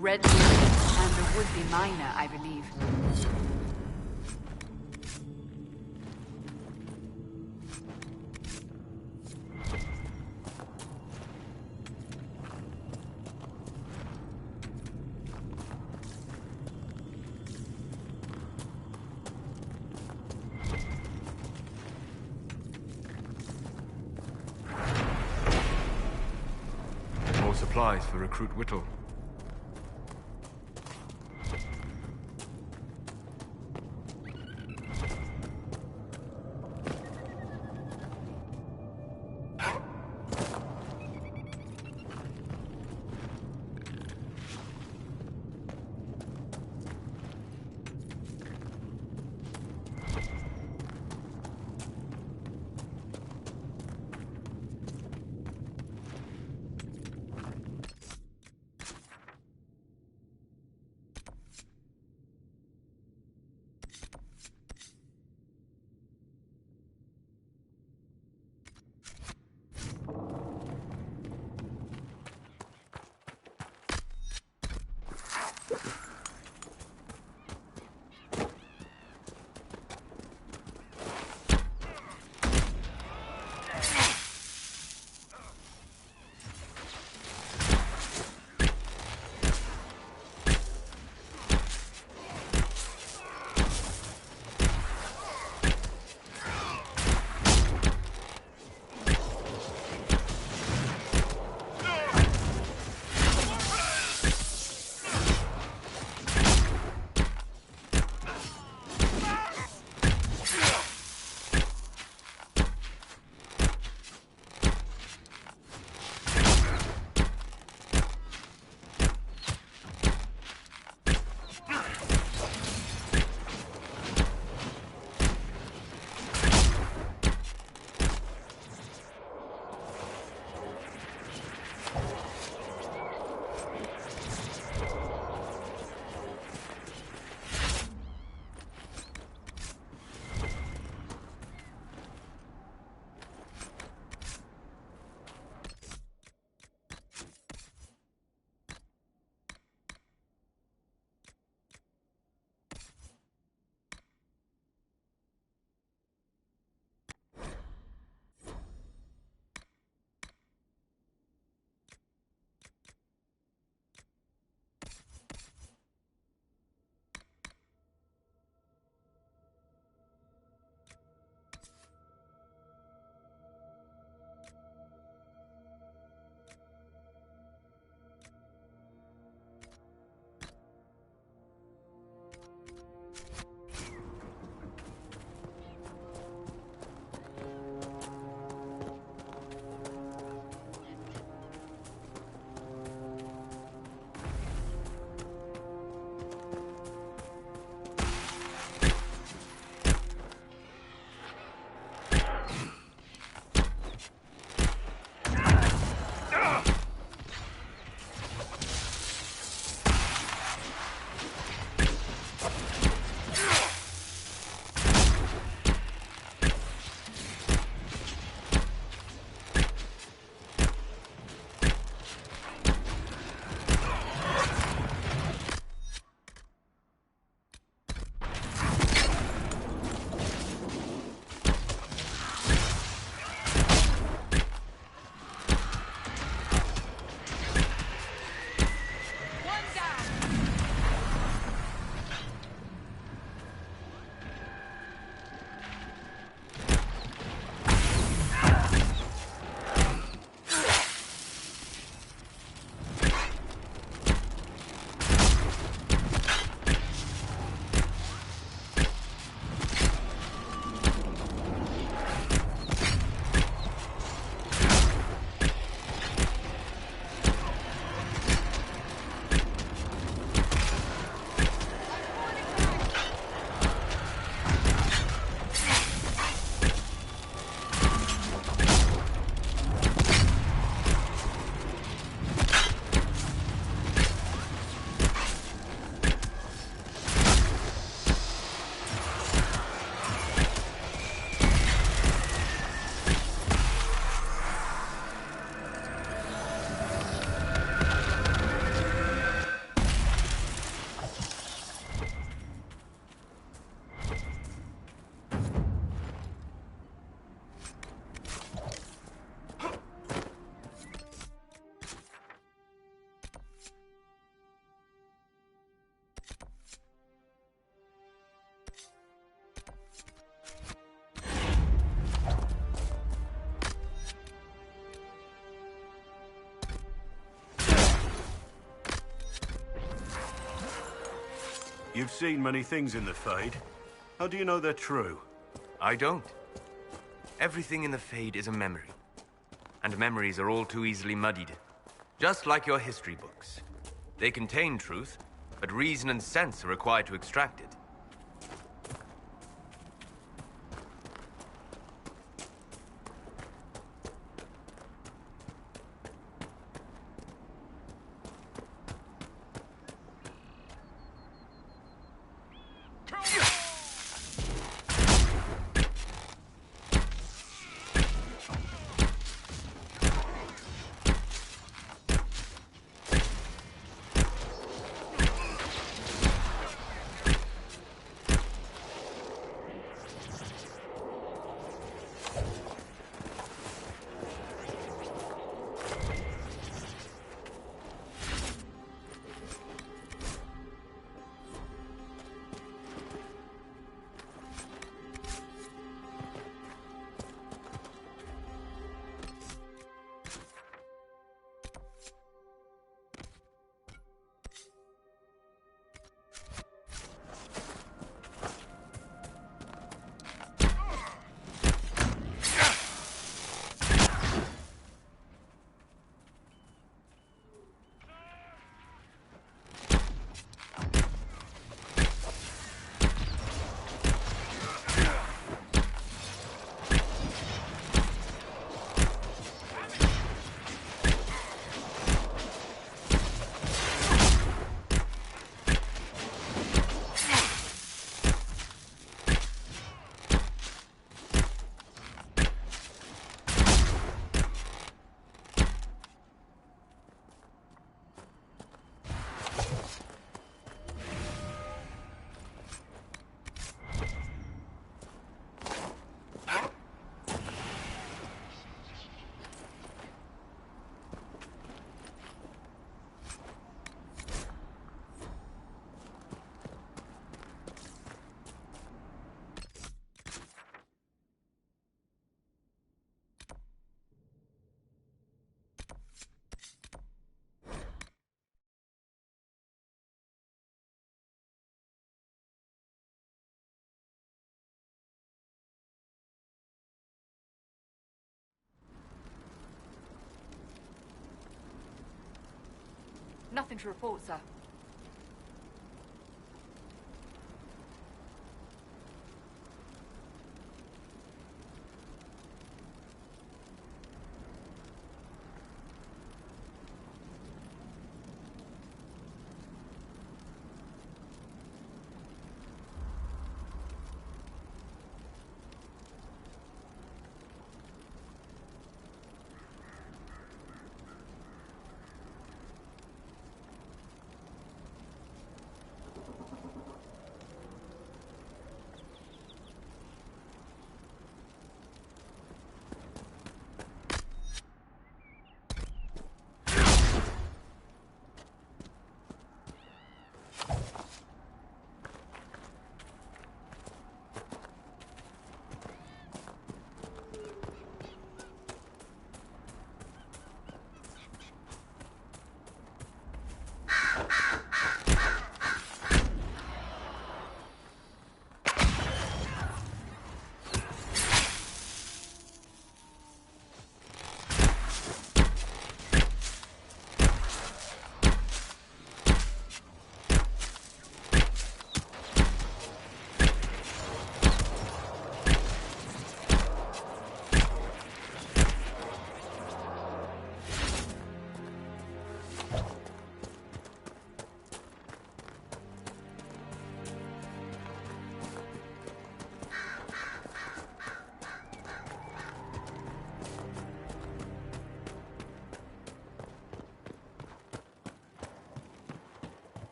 Red Lily and a would-be miner, I believe. More supplies for Recruit Whittle. You've seen many things in the Fade. How do you know they're true? I don't. Everything in the Fade is a memory. And memories are all too easily muddied. Just like your history books. They contain truth, but reason and sense are required to extract it. Nothing to report, sir.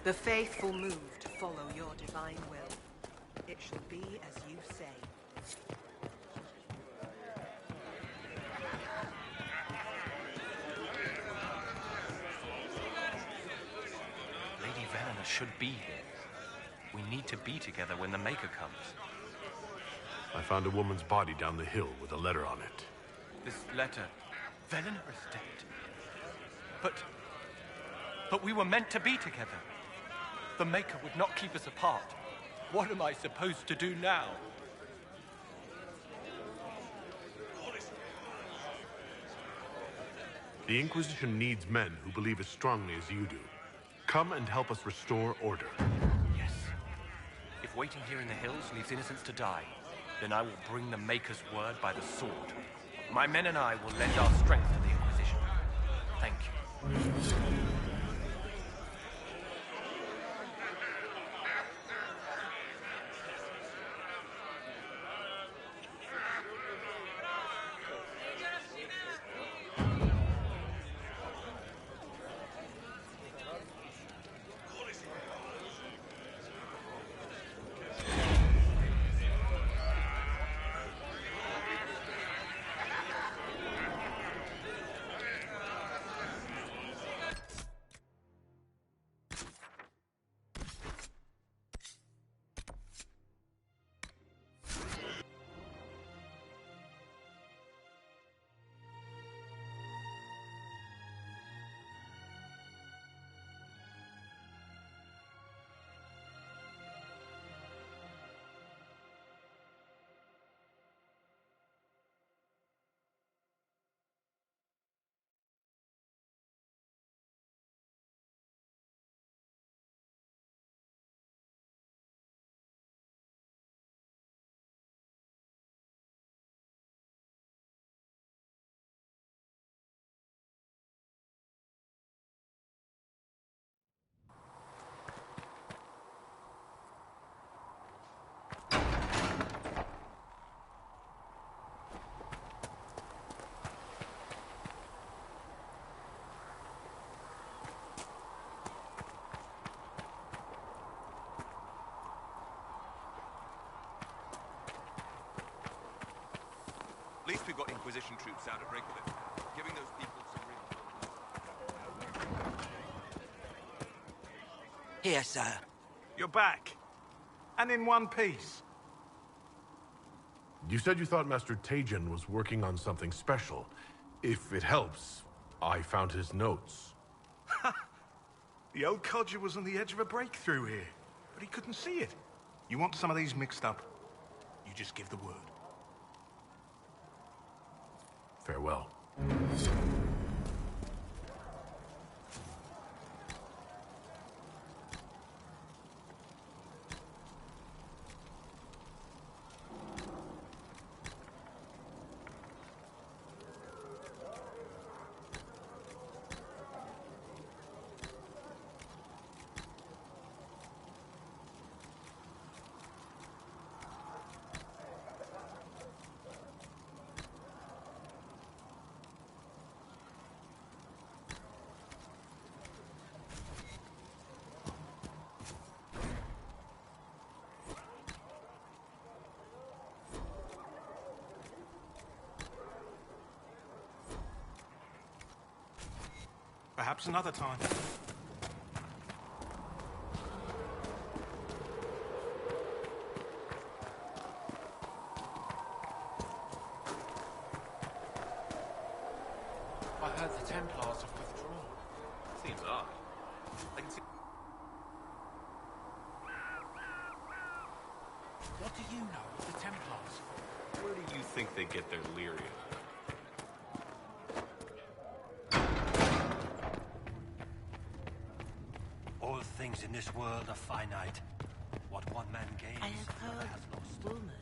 The faithful move to follow your divine will. It shall be as you say. Lady Velena should be here. We need to be together when the Maker comes. I found a woman's body down the hill with a letter on it. This letter... Velena is dead. But we were meant to be together. The Maker would not keep us apart. What am I supposed to do now? The Inquisition needs men who believe as strongly as you do. Come and help us restore order. Yes. If waiting here in the hills leaves innocents to die, then I will bring the Maker's word by the sword. My men and I will lend our strength to the Inquisition. Thank you. At least we've got Inquisition troops out at Reykjavik, giving those people some real... Here, sir. You're back. And in one piece. You said you thought Master Tejan was working on something special. If it helps, I found his notes. The old codger was on the edge of a breakthrough here, but he couldn't see it. You want some of these mixed up? You just give the word. Farewell. Perhaps another time. I heard the Templars have withdrawn. Seems odd. I can see... What do you know of the Templars? Where do you think they get their lyrium? All things in this world are finite. What one man gains, I have another heard has lost. rumors.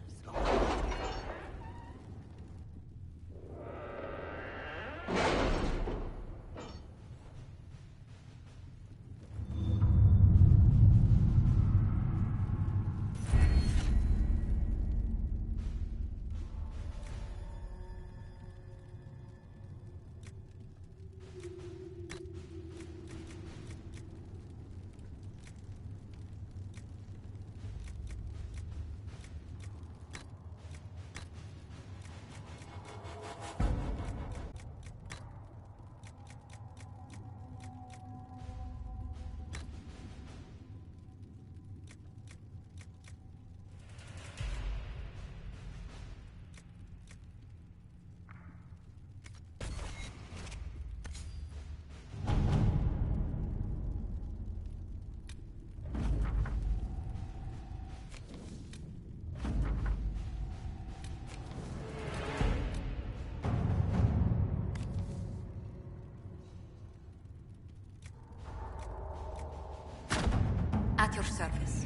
service.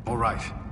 All right.